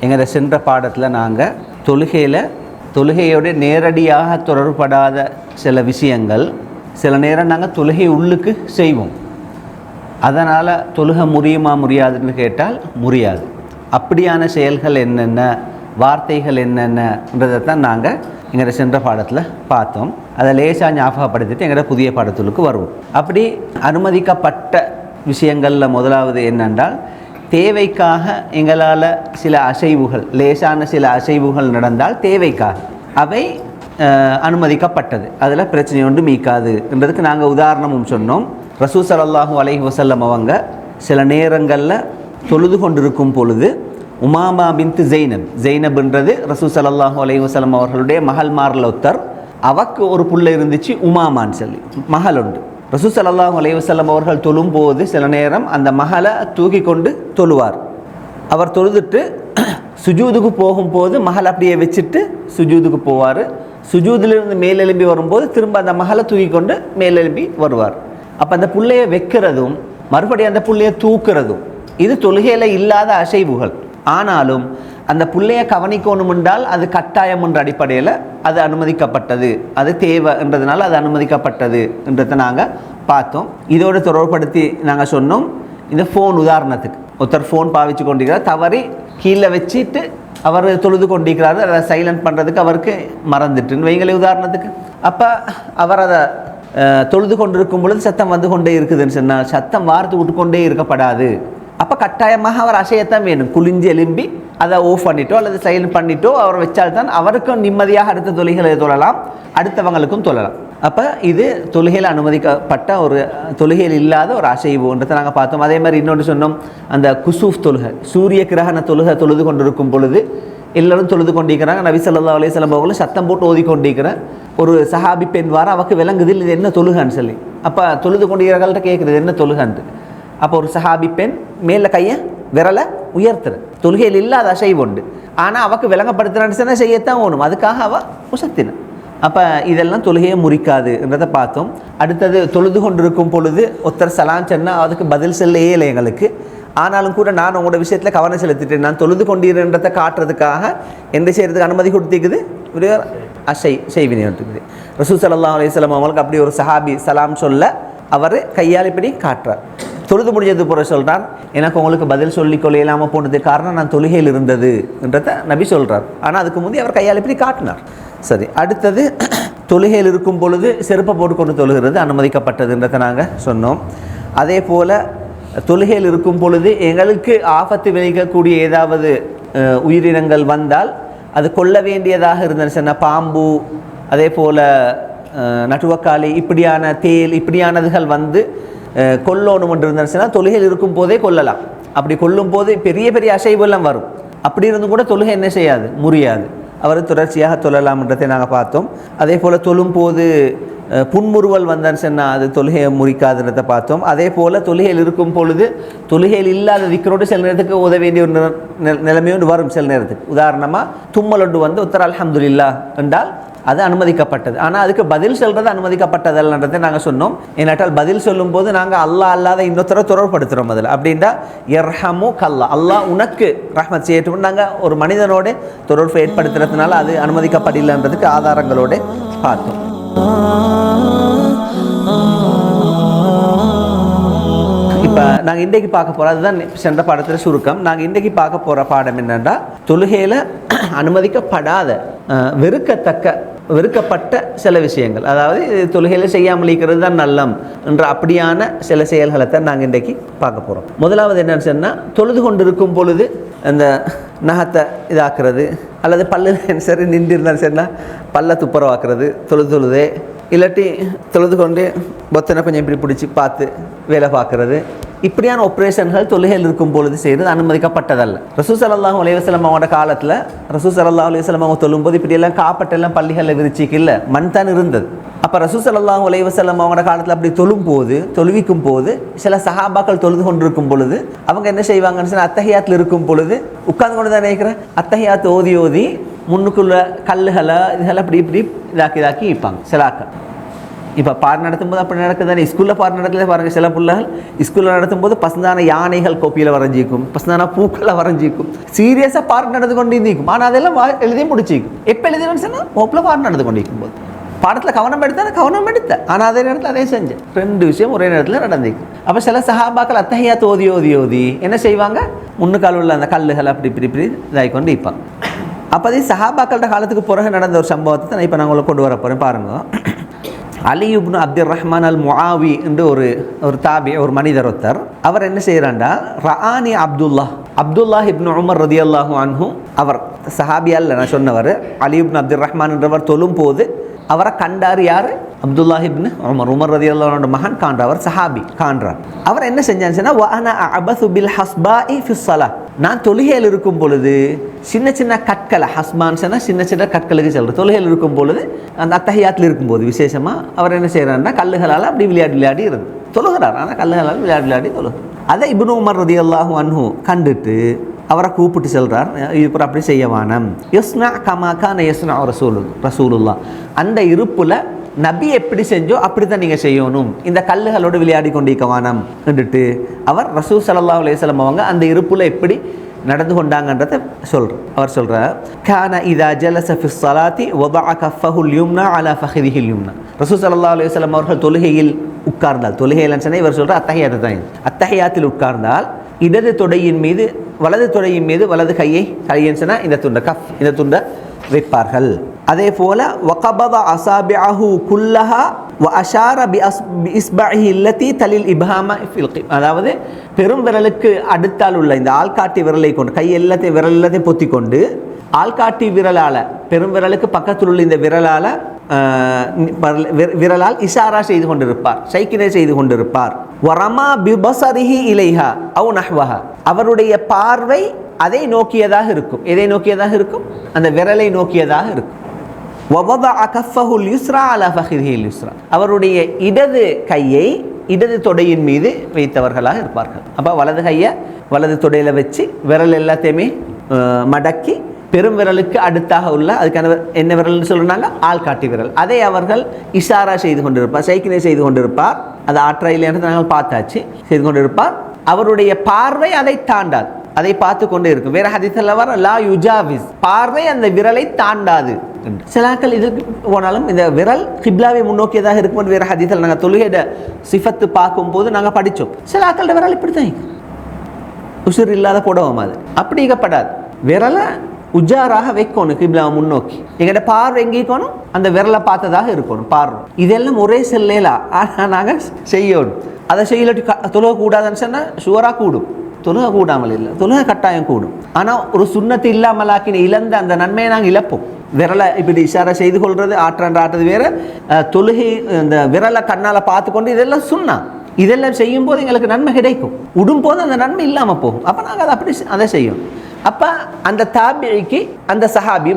எங்களை சென்ற பாடத்தில் நாங்கள் தொழுகையோட நேரடியாக தொடர்படாத சில விஷயங்கள் சில நேரம் நாங்கள் தொழுகை உள்ளுக்கு செய்வோம். அதனால் தொழுகை முடியாதுன்னு கேட்டால் முடியாது. அப்படியான செயல்கள் என்னென்ன, வார்த்தைகள் என்னென்னன்றதை தான் நாங்கள் எங்களை சென்ற பாடத்தில் பார்த்தோம். அதை லேசாக ஞாபகப்படுத்திட்டு எங்களோட புதிய பாடத்துக்கு வருவோம். அப்படி அனுமதிக்கப்பட்ட விஷயங்களில் முதலாவது என்னென்றால், தேவைக்காக எங்களால் சில அசைவுகள், லேசான சில அசைவுகள் நடந்தால் தேவைக்காக அவை அனுமதிக்கப்பட்டது, அதில் பிரச்சனை ஒன்று மீக்காதுன்றதுக்கு நாங்கள் உதாரணமும் சொன்னோம். ரசூல் ஸல்லல்லாஹு அலைஹி வஸல்லம் அவங்க சில நேரங்களில் தொழுது கொண்டிருக்கும் பொழுது உமாமா பின்த் ஜெய்னப்ன்றது ரசூல் ஸல்லல்லாஹு அலைஹி வஸல்லம் அவர்களுடைய மகள்மாரில் ஒருத்தர். அவக்கு ஒரு புள்ள இருந்துச்சு, உமாமான்னு சொல்லி மகள் உண்டு. ரசூல் ஸல்லல்லாஹு அலைஹி வஸல்லம் அவர்கள் தொழும்போது சில நேரம் அந்த மகளை தூக்கி கொண்டு தொழுவார். அவர் தொழுதுட்டு சுஜூதுக்கு போகும்போது மகள் அப்படியே வச்சுட்டு சுஜூதுக்கு போவார். சுஜூதிலிருந்து மேலெலும்பி வரும்போது திரும்ப அந்த மகளை தூக்கி கொண்டு மேலெலும்பி வருவார். அப்போ அந்த புள்ளையை வைக்கிறதும் மறுபடியும் அந்த புள்ளையை தூக்குறதும் இது தொழுகையில் இல்லாத அசைவுகள். ஆனாலும் அந்த புள்ளையை கவனிக்கணும் என்றால் அது கட்டாயம் என்ற அடிப்படையில் அது அனுமதிக்கப்பட்டது, அது தேவைன்றதுனால அது அனுமதிக்கப்பட்டது என்றதை நாங்கள் பார்த்தோம். இதோடு தொடர்படுத்தி நாங்கள் சொன்னோம், இந்த ஃபோன் உதாரணத்துக்கு ஒருத்தர் ஃபோன் பாவிச்சு கொண்டிருக்கிறார், தவறி கீழே வச்சுட்டு அவர் தொழுது கொண்டிருக்கிறாரு, அதை சைலண்ட் பண்ணுறதுக்கு அவருக்கு மறந்துட்டுன்னு வைங்களே உதாரணத்துக்கு. அப்போ அவர் அதை தொழுது கொண்டிருக்கும் பொழுது சத்தம் வந்து கொண்டே இருக்குதுன்னு சொன்னால் சத்தம் வார்த்து விட்டுக்கொண்டே இருக்கப்படாது. அப்போ கட்டாயமாக அவர் அசையத்தான் வேணும். குளிஞ்சு எலும்பி அதை ஆஃப் பண்ணிட்டோ அல்லது சைலண்ட் பண்ணிட்டோ அவர் வச்சால்தான் அவருக்கும் நிம்மதியாக அடுத்த தொழுகைகளை தொழலாம், அடுத்தவங்களுக்கும் தொழலாம். அப்போ இது தொழுகையில் அனுமதிக்கப்பட்ட ஒரு தொழுகையில் இல்லாத ஒரு அசைவுன்றதை நாங்கள் பார்த்தோம். அதே மாதிரி இன்னொன்று சொன்னோம், அந்த குசூஃப் தொழுகை, சூரிய கிரகண தொழுது கொண்டிருக்கும் பொழுது எல்லோரும் தொழுது கொண்டிருக்கிறாங்க. நபி ஸல்லல்லாஹு அலைஹி வஸல்லம் அவர்களும் சத்தம் போட்டு ஓதி கொண்டிருக்கிற ஒரு சஹாபி பெண் வார அவருக்கு விளங்குது இது என்ன தொழுகைன்னு சொல்லி. அப்போ தொழுது கொண்டிருக்கிறவர்கள்ட்ட கேட்குறது என்ன தொழுகைன்ட்டு. அப்போ ஒரு சஹாபி பெண் மேலே கையை விரலை உயர்த்துற தொழுகையில் இல்லாத அசைவு உண்டு, ஆனால் அவக்கு விளங்கப்படுத்துறான்னு சொன்னால் செய்யத்தான் ஓணும், அதுக்காக அவள் உசத்தின. அப்போ இதெல்லாம் தொழுகையை முறிக்காதுன்றதை பார்த்தோம். அடுத்தது தொழுது கொண்டிருக்கும் பொழுது ஒருத்தர் சலாம் சொன்னால் அதுக்கு பதில் சொல்ல இயலை எங்களுக்கு. ஆனாலும் கூட நான் உங்களோட விஷயத்தில் கவனம் செலுத்திட்டேன், நான் தொழுது கொண்டிருன்றதை காட்டுறதுக்காக என்ன செய்கிறதுக்கு அனுமதி கொடுத்திருக்குது, ஒரு செய்வினைன்ட்டுக்குது. ரசூல் ஸல்லல்லாஹு அலைஹி வஸல்லம் அவங்களுக்கு அப்படி ஒரு சஹாபி சலாம் சொல்ல அவர் கையால் இப்படி காட்டுறார். தொழுது முடிஞ்சது போகிற சொல்கிறார், எனக்கு உங்களுக்கு பதில் சொல்லிக்கொள்ள இல்லாமல் போனதுக்கு காரணம் நான் தொழுகையில் இருந்ததுன்றதை நபி சொல்கிறார். ஆனால் அதுக்கு முந்தைய அவர் கையால் இப்படி காட்டினார். சரி, அடுத்தது தொழுகையில் இருக்கும் பொழுது செருப்பை போட்டுக்கொண்டு தொழுகிறது அனுமதிக்கப்பட்டதுன்றதை நாங்கள் சொன்னோம். அதே போல் தொழுகையில் இருக்கும் பொழுது எங்களுக்கு ஆபத்து விளைவிக்கக்கூடிய ஏதாவது உயிரினங்கள் வந்தால் அது கொல்ல வேண்டியதாக இருந்தது சொன்ன பாம்பு, அதே போல் நட்டுவக்காளி, இப்படியான தேல், இப்படியானதுகள் வந்து கொல்லணும் என்று இருந்துச்சுன்னா தொழுகையில் இருக்கும் போதே கொல்லலாம். அப்படி கொல்லும் போது பெரிய பெரிய அசைவெல்லாம் வரும். அப்படி இருந்தும் கூட தொழுகை என்ன செய்யாது, முறியாது, அவர் தொடர்ச்சியாக தொழலாம்ன்றதை நாங்கள் பார்த்தோம். அதே போல் தொழும் போது புன்முறுவல் வந்தான்னு சொன்னால் அது தொழுகையை முறிக்காதுன்றதை பார்த்தோம். அதே போல் தொழுகையில் இருக்கும் பொழுது தொழுகையில் இல்லாத திக்கரோடு சில நேரத்துக்கு உதவ வேண்டிய ஒரு நிலைமையோடு வரும். சில நேரத்துக்கு உதாரணமாக தும்மலொண்டு வந்து உத்தர அல்ஹம்துலில்லாஹ் என்றால் அது அனுமதிக்கப்பட்டது. ஆனால் அதுக்கு பதில் சொல்கிறது அனுமதிக்கப்பட்டதல்ன்றதை நாங்கள் சொன்னோம். ஏன்னாட்டால் பதில் சொல்லும் போது நாங்கள் அல்லாஹ் அல்லாத இன்னொருத்தரை தொடர்படுத்துகிறோம் அதில். அப்படின்டா யர்ஹமு கல்லா, அல்லாஹ் உனக்கு ரஹ்மத் செய்யட்டும் நாங்கள் ஒரு மனிதனோட தொடர்பு ஏற்படுத்துறதுனால அது அனுமதிக்கப்படலைன்றதுக்கு ஆதாரங்களோடு பார்த்தோம். இப்போ நாங்கள் இன்றைக்கு பார்க்க போகிறோம், அதுதான் சென்ற பாடத்தில் சுருக்கம். நாங்கள் இன்றைக்கு பார்க்க போகிற பாடம் என்னென்னா, தொழுகையில் அனுமதிக்கப்படாத வெறுக்கப்பட்ட சில விஷயங்கள், அதாவது தொழுகையில் செய்யாமல் இருக்கிறது தான் நல்லம் என்ற அப்படியான சில செயல்களை தான் நாங்கள் இன்றைக்கு பார்க்க போகிறோம். முதலாவது என்னன்னு சொன்னால், தொழுது கொண்டு இருக்கும் பொழுது அந்த நகத்தை இதாக்குறது, அல்லது பல்லு சரி நின்று இருந்தாலும் சரினா பல்ல துப்புரவாக்குறது தொழுதே, இல்லாட்டி தொழுது கொண்டு பொத்தனை கொஞ்சம் இப்படி பிடிச்சி பார்த்து வேலை பார்க்குறது, இப்படியான ஆப்ரேஷன்கள் தொழுகையில் இருக்கும் பொழுது செய்கிறது அனுமதிக்கப்பட்டதல்ல. ரசூல் ஸல்லல்லாஹு அலைஹி வஸல்லம் அவங்களோட காலத்தில் ரசூல் ஸல்லல்லாஹு அலைஹி வஸல்லம் அவங்க தொழும்போது இப்படியெல்லாம் காப்பட்டெல்லாம் பள்ளிகளில் விரிச்சிக்கு இல்லை, மண் தான் இருந்தது. அப்போ ரசூல் ஸல்லல்லாஹு அலைஹி வஸல்லம் அவங்களோட காலத்தில் அப்படி தொழுவிக்கும் போது சில சஹாபாக்கள் தொழுது கொண்டிருக்கும் பொழுது அவங்க என்ன செய்வாங்கன்னு சொன்னால், அத்தஹியாத்தில் இருக்கும் பொழுது உட்கார்ந்து கொண்டு தான் நினைக்கிறேன், அத்தஹியாத் ஓதி முன்னுக்குள்ள கல்லுகளை இதெல்லாம் இப்படி இதாக்கி வைப்பாங்க சிலாக்கள். இப்போ பாடம் நடத்தும்போது அப்படி நடக்குதானே. ஸ்கூலில் பாடம் நடத்துல பாருங்கள், சில பிள்ளைகள் ஸ்கூலில் நடத்தும்போது பசந்தான யானைகள் கோப்பியில் வரைஞ்சிக்கும், பசந்தான பூக்களை வரைஞ்சிக்கும், சீரியஸாக பாடம் நடந்து கொண்டு இருந்திக்கும். ஆனால் அதெல்லாம் எழுதியே முடிச்சிக்கும். எப்போ எழுதினு சொன்னால் ஓப்பில் பாடம் நடந்து கொண்டிருக்கும் போது பாடத்தில் கவனம் எடுத்தேன். ஆனால் அதே நேரத்தில் அதே செஞ்சேன். 2 விஷயம் ஒரே நேரத்தில் நடந்திருக்கு. அப்போ சில சஹாபாக்கள் அத்தஹியாத் ஓதி என்ன செய்வாங்க, முன்னுக்கால் உள்ள அந்த கல்லுகள் அப்படி இப்படி இதாகி கொண்டு இருப்பாங்க. அப்போ அதே சஹாபாக்களோட காலத்துக்கு பிறகு நடந்த ஒரு சம்பவத்தை நான் இப்போ நான் உங்களை கொண்டு வர போகிறேன் பாருங்க. அலி இப்னு அப்துல் ரஹ்மான் அல் முஆவி என்று ஒரு தாபி, ஒரு மனிதர் ஒருத்தர், அவர் என்ன செய்கிறாண்டா, ரஆனி அப்துல்லா இப்னு உமர் ரதியல்லாஹு அன்ஹு, அவர் சஹாபியால் நான் சொன்னவர், அலி இப்னு அப்துல் ரஹ்மான் என்றவர் தொழும் போது அவரை கண்டார். யார்? அப்துல்லா இப்னு உமர் ரதியல்லாஹு மகன் காண்றார். அவர் சஹாபி காண்றார். அவர் என்ன செஞ்சான்னு சொன்னா, வஅனா அபது பில் ஹஸ்பாஇ ஃபி ஸலாத், நான் தொழுகையில் இருக்கும் பொழுது சின்ன சின்ன கற்களை, ஹஸ்பான் சொன்னா சின்ன சின்ன கற்களுக்கு சொல்கிறேன், தொழுகையில் இருக்கும் பொழுது அந்த அத்தஹியாத்தில் இருக்கும்போது விசேஷமாக அவர் என்ன செய்கிறாருன்னா கல்லுகளால் அப்படி விளையாடி இருந்து தொழுகிறார். ஆனால் கல்லுகளால் விளையாடி தொழுகிறார். அதை இப்னு உமர் ரதியல்லாஹு அன்ஹு கண்டுட்டு அவரை கூப்பிட்டு செல்றார், இப்போ அப்படி செய்ய வானம், யஸ்னா கமாக்கான யஸ்னா ரசூலுல்லா, அந்த இருப்புல நபி எப்படி செஞ்சோ அப்படி தான் நீங்கள் செய்யணும், இந்த கல்லுகளோடு விளையாடி கொண்டிருக்க வானம் என்றுட்டு அவர் ரசூல் ஸல்லல்லாஹு அலைஹி வஸல்லம் அவங்க அந்த இருப்புல எப்படி நடந்து கொண்டாங்கன்றதை அவர் சொல்கிறார். கான இதா ஜலஸ ஃபி ஸலாத்தி வதஅ கஃபஹுல் யும்னா அலா ஃபஹிதிஹில் யும்னா, ரசூல் ஸல்லல்லாஹு அலைஹி வஸல்லம் அவர்கள் தொழுகையில் உட்கார்ந்தால், தொழுகையில் சொன்னால் இவர் சொல்கிற அத்தஹியாத்தில் உட்கார்ந்தால் இடது தொடையின் மீது வலது தொடையின் மீது வலது கையை சொன்னால் இந்த துண்டை வைப்பார்கள். அதே போல வகபத அசாபிஅஹு குல்லஹா வ அஷார பிஇஸ்பஇஹி அல்லதி தலில் இப்ஹாம ஃபில் கிப், அதாவது பெரும் விரலுக்கு அடுத்தால் உள்ள இந்த ஆள்காட்டி விரலை கொண்டு விரல் எல்லாத்தையும் பொத்தி கொண்டு ஆள்காட்டி விரலால் பெரும் விரலுக்கு பக்கத்தில் உள்ள இந்த விரலால் இஷாரா செய்து கொண்டிருப்பார், சைக்கினை செய்து கொண்டிருப்பார். வரமா பிபஸரிஹி இலைஹா அவ் நஹ்வஹா, அவருடைய பார்வை அதை நோக்கியதாக இருக்கும். எதை நோக்கியதாக இருக்கும்? அந்த விரலை நோக்கியதாக இருக்கும். வவதஅ கஃபஹுல் யுஸ்ரா அலா ஃபஹிதிஹில் யுஸ்ரா, அவருடைய இடது கையை இடது தொடையின் மீது வைத்தவர்களாக இருப்பார்கள். அப்போ வலது கையை வலது தொடையில் வச்சு விரல் எல்லாத்தையுமே மடக்கி பெரும் விரலுக்கு அடுத்தாக உள்ள அதுக்கான என்ன விரல்னு சொல்கிறாங்க, ஆள்காட்டி விரல், அதை அவர்கள் இஷாரா செய்து கொண்டிருப்பார், சைக்கினை செய்து கொண்டிருப்பார். அது ஆற்றையில் என்று நாங்கள் பார்த்தாச்சு, செய்து கொண்டிருப்பார். அவருடைய பார்வை அதை தாண்டாது, அதை பார்த்து கொண்டே இருக்கும். வேற ஹதீஸில் வர லா யுஜாவிஸ், பார்வை அந்த விரலை தாண்டாது. சிலாக்கள் இதுக்கு போனாலும் இந்த விரல் கிப்லாவை முன்னோக்கியதாக இருக்கும். வேற ஹதீஸில் நாங்கள் தொழுகையிட சிஃபத்து பார்க்கும்போது நாங்கள் படித்தோம், சிலாக்களோட விரல் இப்படி தான் உசுர் இல்லாத போடுவோம், அது அப்படி இருக்கப்படாது. விரலை உஜாராக வைக்கணும், கிப்லா முன்னோக்கி. எங்கள்கிட்ட பார்வை எங்கேக்கணும், அந்த விரலை பார்த்ததாக இருக்கணும் பார்வை. இதெல்லாம் ஒரே செல்லேலா, ஆனால் நாங்கள் செய்யணும். அதை செய்யலாட்டி தொழுக கூடாதுன்னு சொன்னால் ஷுவராக கூடும், தொழுக கூடாமல் இல்லை, தொழுக கட்டாயம் கூடும். ஆனால் ஒரு சுண்ணத்து இல்லாமலாக்கின இழந்த அந்த நன்மையை நாங்கள் இழப்போம். விரலை இப்படி இஷாரா செய்து கொள்வது, ஆட்டுறது வேறு, தொழுகை இந்த விரலை கண்ணால் பார்த்து கொண்டு இதெல்லாம் சுன்னா. இதெல்லாம் செய்யும் போது எங்களுக்கு நன்மை கிடைக்கும், உடும் போது அந்த நன்மை இல்லாமல் போகும். அப்போ நாங்கள் அதை செய்யும். அப்போ அந்த தாபிக்கு அந்த சஹாபி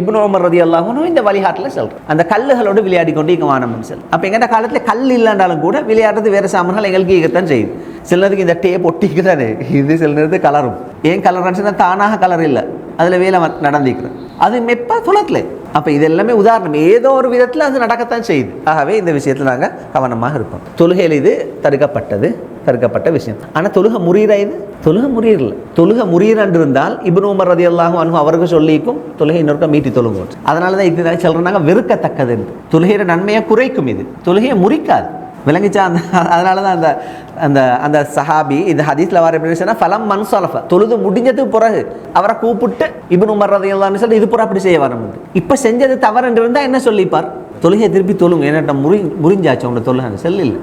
இப்னு உமர் ரலியல்லாஹு அன்ஹு இந்த வழிகாட்டில் சொல்கிறோம், அந்த கல்லுகளோடு விளையாடி கொண்டு இங்கே வானம்னு சொல்லி. அப்போ எங்கள்ட காலத்தில் கல் இல்லைன்றாலும் கூட விளையாடுறது வேறு சாமான்கள் எங்களுக்கு ஈகத்தான் செய்யுது. சில நேரத்துக்கு இந்த டேப் ஒட்டிக்கு தானே இது, சில நேரத்துக்கு கலரும். ஏன் கலர்னு சொன்னால் தானாக கலர் இல்லை, அதில் வேலை நடந்திக்கிறேன், அது மெப்பா துளத்தில். அப்போ இது எல்லாமே உதாரணம், ஏதோ ஒரு விதத்தில் அது நடக்கத்தான் செய்யுது. ஆகவே இந்த விஷயத்தில் நாங்கள் கவனமாக இருப்போம். தொழுகையில் இது தடுக்கப்பட்ட விஷயம். ஆனால் தொழுகை முறியிற, இது தொழுகை முறியிடல. தொழுகை முறியிறன்று இருந்தால் இப்னு உமர் ரலியல்லாஹு அன்ஹு அவர்கள் சொல்லிக்கும் தொழுகை இன்னொருக்க மீட்டி தொழுகும். அதனால தான் இது சொல்கிறாங்க வெறுக்கத்தக்கது என்று. தொழுகையோட நன்மையை குறைக்கும், இது தொழுகையை முறிக்காது. விளங்கிச்சா? அதனால தான் அந்த அந்த சஹாபி இந்த ஹதீஸில் வர எப்படி சொன்னால் ஃபலம் மன்சலஃப, தொழுது முடிஞ்சதுக்கு பிறகு அவரை கூப்பிட்டு இப்னு உமர் ரலியல்லாஹு சொல்லி இது பூரா அப்படி செய்ய வர முடியும். இப்போ செஞ்சது தவறு என்று இருந்தால் என்ன சொல்லிப்பார்? தொழுகையை திருப்பி தொழுங்க, ஏன்னா முறிஞ்சாச்சு உங்களோட தொழுகை செல் இல்லை.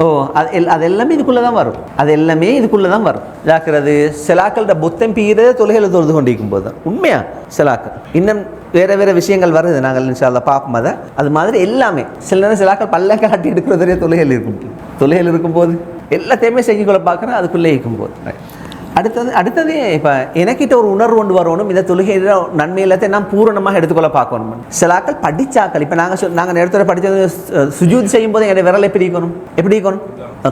ஓ அது எல்லாமே இதுக்குள்ளே தான் வரும். ஜாக்கிரது சிலாக்களோட புத்தம் பீரத தொழுகையில் தொழுது கொண்டிருக்கும் போது தான் உண்மையா சிலாக்கள். இன்னும் வேறு விஷயங்கள் வருது, நாங்கள் இன்ஷா அல்லாஹ் பார்ப்போம். அது மாதிரி எல்லாமே சில நேரம் சிலாக்கள் பல்ல காட்டி எடுக்கிறதே தொழுகையில் இருக்கும்போது எல்லாத்தையுமே செஞ்சு கொள்ள பார்க்குறேன், அதுக்குள்ளே இருக்கும்போது. அடுத்தது இப்போ எனக்கிட்ட ஒரு உணர்வு கொண்டு வரணும், இந்த தொழுகையில நன்மை எல்லாத்தையும் நான் பூரணமாக எடுத்துக்கொள்ள பார்க்கணும். சிலாக்கள் படித்தாக்கள், இப்போ நாங்கள் நேரத்தோட படித்தது சுஜூத் செய்யும் போது என்னுடைய விரல் எப்படி இருக்கணும்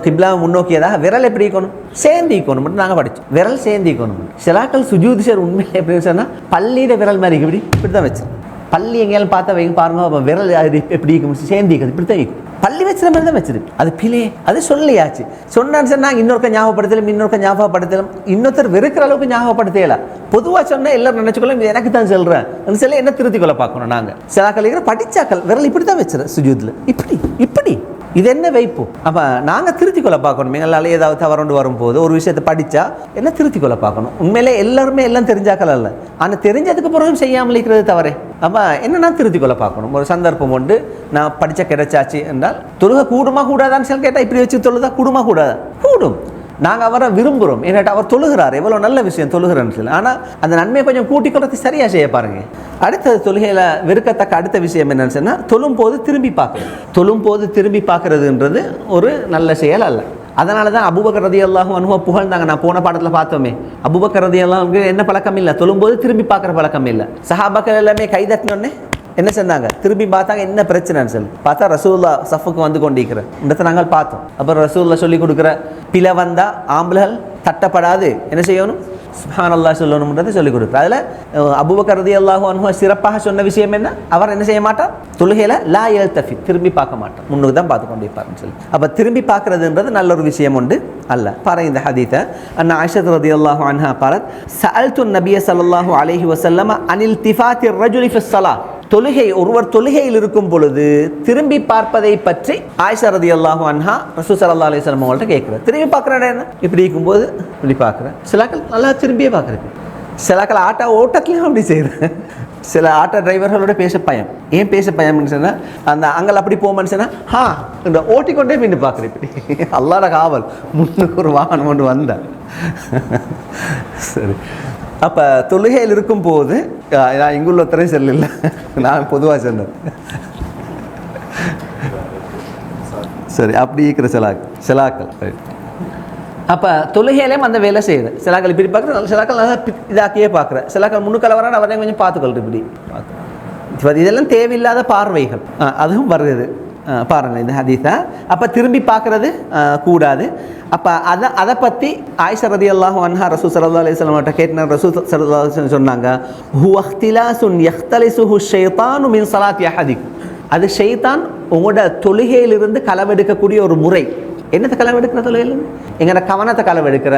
கிப்லா முன்னோக்கியதாக விரல் எப்படி இருக்கணும், சேர்ந்திக்கணும் மட்டும் நாங்கள் படித்தோம். விரல் சேர்ந்திக்கணும். சிலாக்கள் சுஜூத் சார் உண்மையில எப்படி சொன்னால் பள்ளியிட விரல் மாதிரி இப்படி தான் வச்சு பள்ளி எங்கேயாலும் பார்த்தா வைங்க பாருங்க, விரல் எப்படி சேர்ந்திக்கிறது இப்படி தான் இருக்கும். பள்ளி வச்சுற மாதிரி தான் வச்சிருக்கு. அது பிள்ளை அது சொல்லியாச்சு. சொன்னான்னு சொன்னா இன்னொருக்க ஞாபகப்படுத்தலும், இன்னொருக்க ஞாபகப்படுத்தலும், இன்னொருத்தர் வெறுக்கிற அளவுக்கு ஞாபகப்படுத்தல. பொதுவாக சொன்னா எல்லாரும் நினைச்சுக்கொள்ள எனக்கு தான் சொல்றேன் சொல்ல என்ன திருத்தி கொள்ள பார்க்கணும். நாங்க சில கலைக்கிற படிச்சாக்கள் விரல் இப்படி தான் வச்சிரு சுஜூத்ல இப்படி இப்படி இது என்ன வைப்பு. அப்போ நாங்கள் திருத்தி கொள்ள பார்க்கணும். எங்களால் ஏதாவது தவறு வரும்போது ஒரு விஷயத்தை படித்தா என்ன திருத்தி கொள்ள பார்க்கணும். உண்மையிலே எல்லாருமே எல்லாம் தெரிஞ்சாக்கள் அல்ல, ஆனால் தெரிஞ்சதுக்கு பிறகும் செய்யாமல் இருக்கிறது தவறே. அப்போ என்னன்னா திருத்தி கொள்ள பார்க்கணும். ஒரு சந்தர்ப்பம் உண்டு, நான் படித்த கிடைச்சாச்சு என்றால் தொழுகை கூடுமா கூடாதான்னு சொல்லி கேட்டால் இப்படி வச்சு தொழுதா கூடுமா கூடாதா? கூடும். நாங்கள் அவரை விரும்புகிறோம், ஏன்னாட்டு அவர் தொழுகிறார், எவ்வளோ நல்ல விஷயம் தொழுகிறேன்னு சொல்லி. ஆனால் அந்த நன்மையை கொஞ்சம் கூட்டிக் கொள்றது சரியாக செய்ய பாருங்க. அடுத்தது தொழுகையில் வெறுக்கத்தக்க அடுத்த விஷயம் என்னன்னு சொன்னால் தொழும் போது திரும்பி பார்க்குறது. தொழும் போது திரும்பி பார்க்கறதுன்றது ஒரு நல்ல செயல் அல்ல. அதனால தான் அபூபக்கர் ரலியல்லாஹு அன்ஹு புகழ்ந்தாங்க. நான் போன பாடத்தில் பார்த்தோமே, அபூபக்கர் ரலியல்லாஹு என்ன பழக்கம் இல்லை, தொழும்போது திரும்பி பார்க்குற பழக்கம் இல்லை. சஹாபாக்கள் எல்லாமே கைதட்டினோடனே என்ன சொன்னாங்க, திரும்பி பார்த்தாங்க என்ன பிரச்சனைன்னு சொல்லி பார்த்தா ரசூலுல்லாஹ் சஃபுக்கு வந்து கொண்டிருக்கிற இடத்தை நாங்கள் பார்த்தோம். அப்புறம் ரசூலுல்லாஹ் சொல்லி கொடுக்குற பிழை வந்தால் ஆம்பளைகள் தட்டப்படாது என்ன செய்யணும், சுப்ஹானல்லாஹ் சொல்லணும்ன்றதை சொல்லிக் கொடுக்குற. அதில் அபூபக்கர் ரலியல்லாஹு அன்ஹு சிறப்பாக சொன்ன விஷயம் என்ன, அவர் என்ன செய்ய மாட்டார், தொழுகையில் லா யல்தஃபி திரும்பி பார்க்க மாட்டார், முன்னுக்கு தான் பார்த்து கொண்டு இருப்பார்னு சொல்லி. அப்போ திரும்பி பார்க்கறதுன்றது நல்ல ஒரு விஷயம் உண்டு அல்ல. பாருங்க இந்த ஹதீத்தை, அன்ன ஆயிஷா ரலியல்லாஹு அன்ஹா قالت سألت النبي صلى الله عليه وسلم عن التفات الرجل في الصلاة. தொழுகை ஒருவர் தொழுகையில் இருக்கும் பொழுது திரும்பி பார்ப்பதை பற்றி ஆயிஷா ரலியல்லாஹு அன்ஹா ரசூல் ஸல்லல்லாஹு அலைஹி வஸல்லம் அவங்கள்ட்ட கேட்குறாரு. திரும்பி பார்க்குறேன் என்ன, இப்படி இருக்கும்போது இப்படி பார்க்குறேன். சிலாக்கள் நல்லா திரும்பியே பார்க்குறேன், சிலாக்கள் ஆட்டோ ஓட்டத்துலையும் அப்படி செய்கிறேன். சில ஆட்டோ டிரைவர்களோட பேச பயம். ஏன் பேச பயம்னு சொன்னால் அந்த அங்கே அப்படி போமான்னு சொன்னால் இந்த ஓட்டிக்கொண்டே மீண்டு பார்க்குறேன். இப்படி அல்லாஹ்வுடைய காவல், முன்னுக்கு ஒரு வாகனம் கொண்டு வந்தேன். சரி, அப்போ தொழுகையில் இருக்கும்போது நான் இங்குள்ள ஒருத்தரையும் செல்ல, நான் பொதுவாக சொன்னேன். சரி, அப்படி இருக்கிற சிலாக்கள் அப்போ தொழுகையிலேயும் அந்த வேலை செய்யுது. சிலாக்கள் இப்படி பார்க்குறேன், சிலாக்கள் நல்லா இதாக்கியே பார்க்குறேன், சிலாக்கள் முன்னுக்கள் வரான் அவரையும் கொஞ்சம் பார்த்துக்கொள்ளுது. இப்படி இதெல்லாம் தேவையில்லாத பார்வைகள் அதுவும் வருது. பாருங்கள் இந்த ஹதீஸை. அப்போ திரும்பி பார்க்குறது கூடாது. அப்போ அதை பற்றி ஆயிஷா ரலியல்லாஹு அன்ஹா ரசூல் ஸல்லல்லாஹு அலைஹி வஸல்லம் கேட்டன. ரசூல் ஸல்லல்லாஹு அலைஹி வஸல்லம் சொன்னாங்க, ஹுவ இஹ்திலாசுன் யஹ்தலிசுஹு ஷைத்தானு மின் ஸலாத்தி அஹதிக்கும். அது ஷைத்தான் உங்களோட தொழுகையிலிருந்து களவெடுக்கக்கூடிய ஒரு முறை. என்னத்தை களவெடுக்கிற தொழுகையிலிருந்து? எங்களோட கவனத்தை களவெடுக்கிற,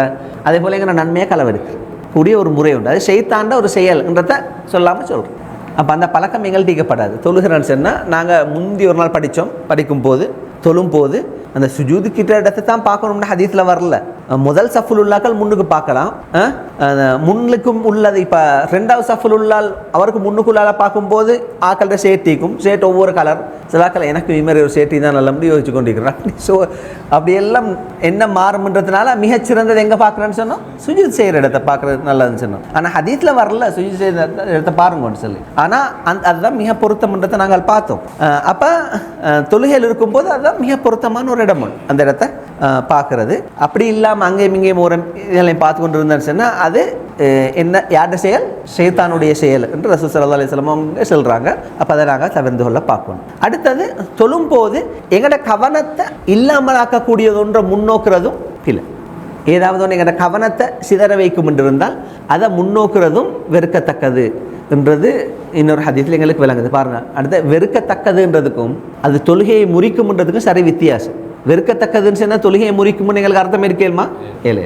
அதே போல் எங்களோட நன்மையை களவெடுக்கக்கூடிய ஒரு முறை உண்டு. அது ஷைத்தாண்ட ஒரு செயல்ன்றதை சொல்லாமல் சொல்கிறோம். அப்போ அந்த பழக்கம் எங்கள்கிட்ட ஈக்கப்படாது. தொழுகிறேன்னு சொன்னால் நாங்கள் முந்தி ஒரு நாள் படிக்கும்போது தொழும்போது அந்த சுஜூது கிட்ட இடத்தை தான் பார்க்கணும்னு ஹதீஸில் வரல. முதல் சஃபுல் உள்ளாக்கள் முன்னுக்கு பார்க்கலாம், முன்னுக்கும் உள்ளது. இப்போ ரெண்டாவது சஃபுல் உள்ளால் அவருக்கு முன்னுக்குள்ளால் பார்க்கும்போது ஆக்களோட ஷேட்டிக்கும் ஷேட் ஒவ்வொரு கலர், சிலாக்கள் எனக்கு இதுமாதிரி ஒரு ஷேட்டி தான் நல்ல முடிவு யோசிச்சு கொண்டிருக்கிறேன். ஸோ அப்படி எல்லாம் என்ன மாறும்ன்றதுனால மிகச்சிறந்தது எங்கே பார்க்குறேன்னு சொன்னோம், சுஜூத் செய்கிற இடத்தை பார்க்குறது நல்லதுன்னு சொன்னோம். ஆனால் ஹதீஸில் வரல சுஜூத் செய்கிற இடத்தை பாருங்கன்னு சொல்லி. ஆனால் அதுதான் மிக பொருத்தம்ன்றதை நாங்கள் பார்த்தோம். அப்போ தொழுகையில் இருக்கும்போது அதுதான் மிக பொருத்தமான ஒரு இடம் அந்த இடத்தை பார்க்கறது. அப்படி இல்லாமல் அங்கேயும் இங்கேயும் ஒரு இதெல்லாம் பார்த்து கொண்டு இருந்தேன்னு சொன்னால் அது என்ன யாருடைய செயல், ஷைத்தானுடைய செயல் என்று ரசூல் ஸல்லல்லாஹு அலைஹி வஸல்லம் அவங்க சொல்கிறாங்க. அப்போ அதை நாங்கள் தவிர்த்து கொள்ள பார்க்கணும். அடுத்தது தொழும்போது எங்களோட கவனத்தை இல்லாமல் ஆக்கக்கூடியது ஒன்றை முன்னோக்குறதும் இல்லை. ஏதாவது ஒன்று எங்களோட கவனத்தை சிதற வைக்கும் என்று இருந்தால் அதை முன்னோக்குறதும் வெறுக்கத்தக்கது என்றது இன்னொரு ஹதீஸில் எங்களுக்கு விளங்குது. பாருங்கள், அடுத்த வெறுக்கத்தக்கதுன்றதுக்கும் அது தொழுகையை முறிக்கும்ன்றதுக்கும் சரி வித்தியாசம். வெறுக்கத்தக்கதுன்னு சொன்னால் தொழுகையை முறிக்கும்னு எங்களுக்கு அர்த்தம் இருக்கேமா? இல்லை.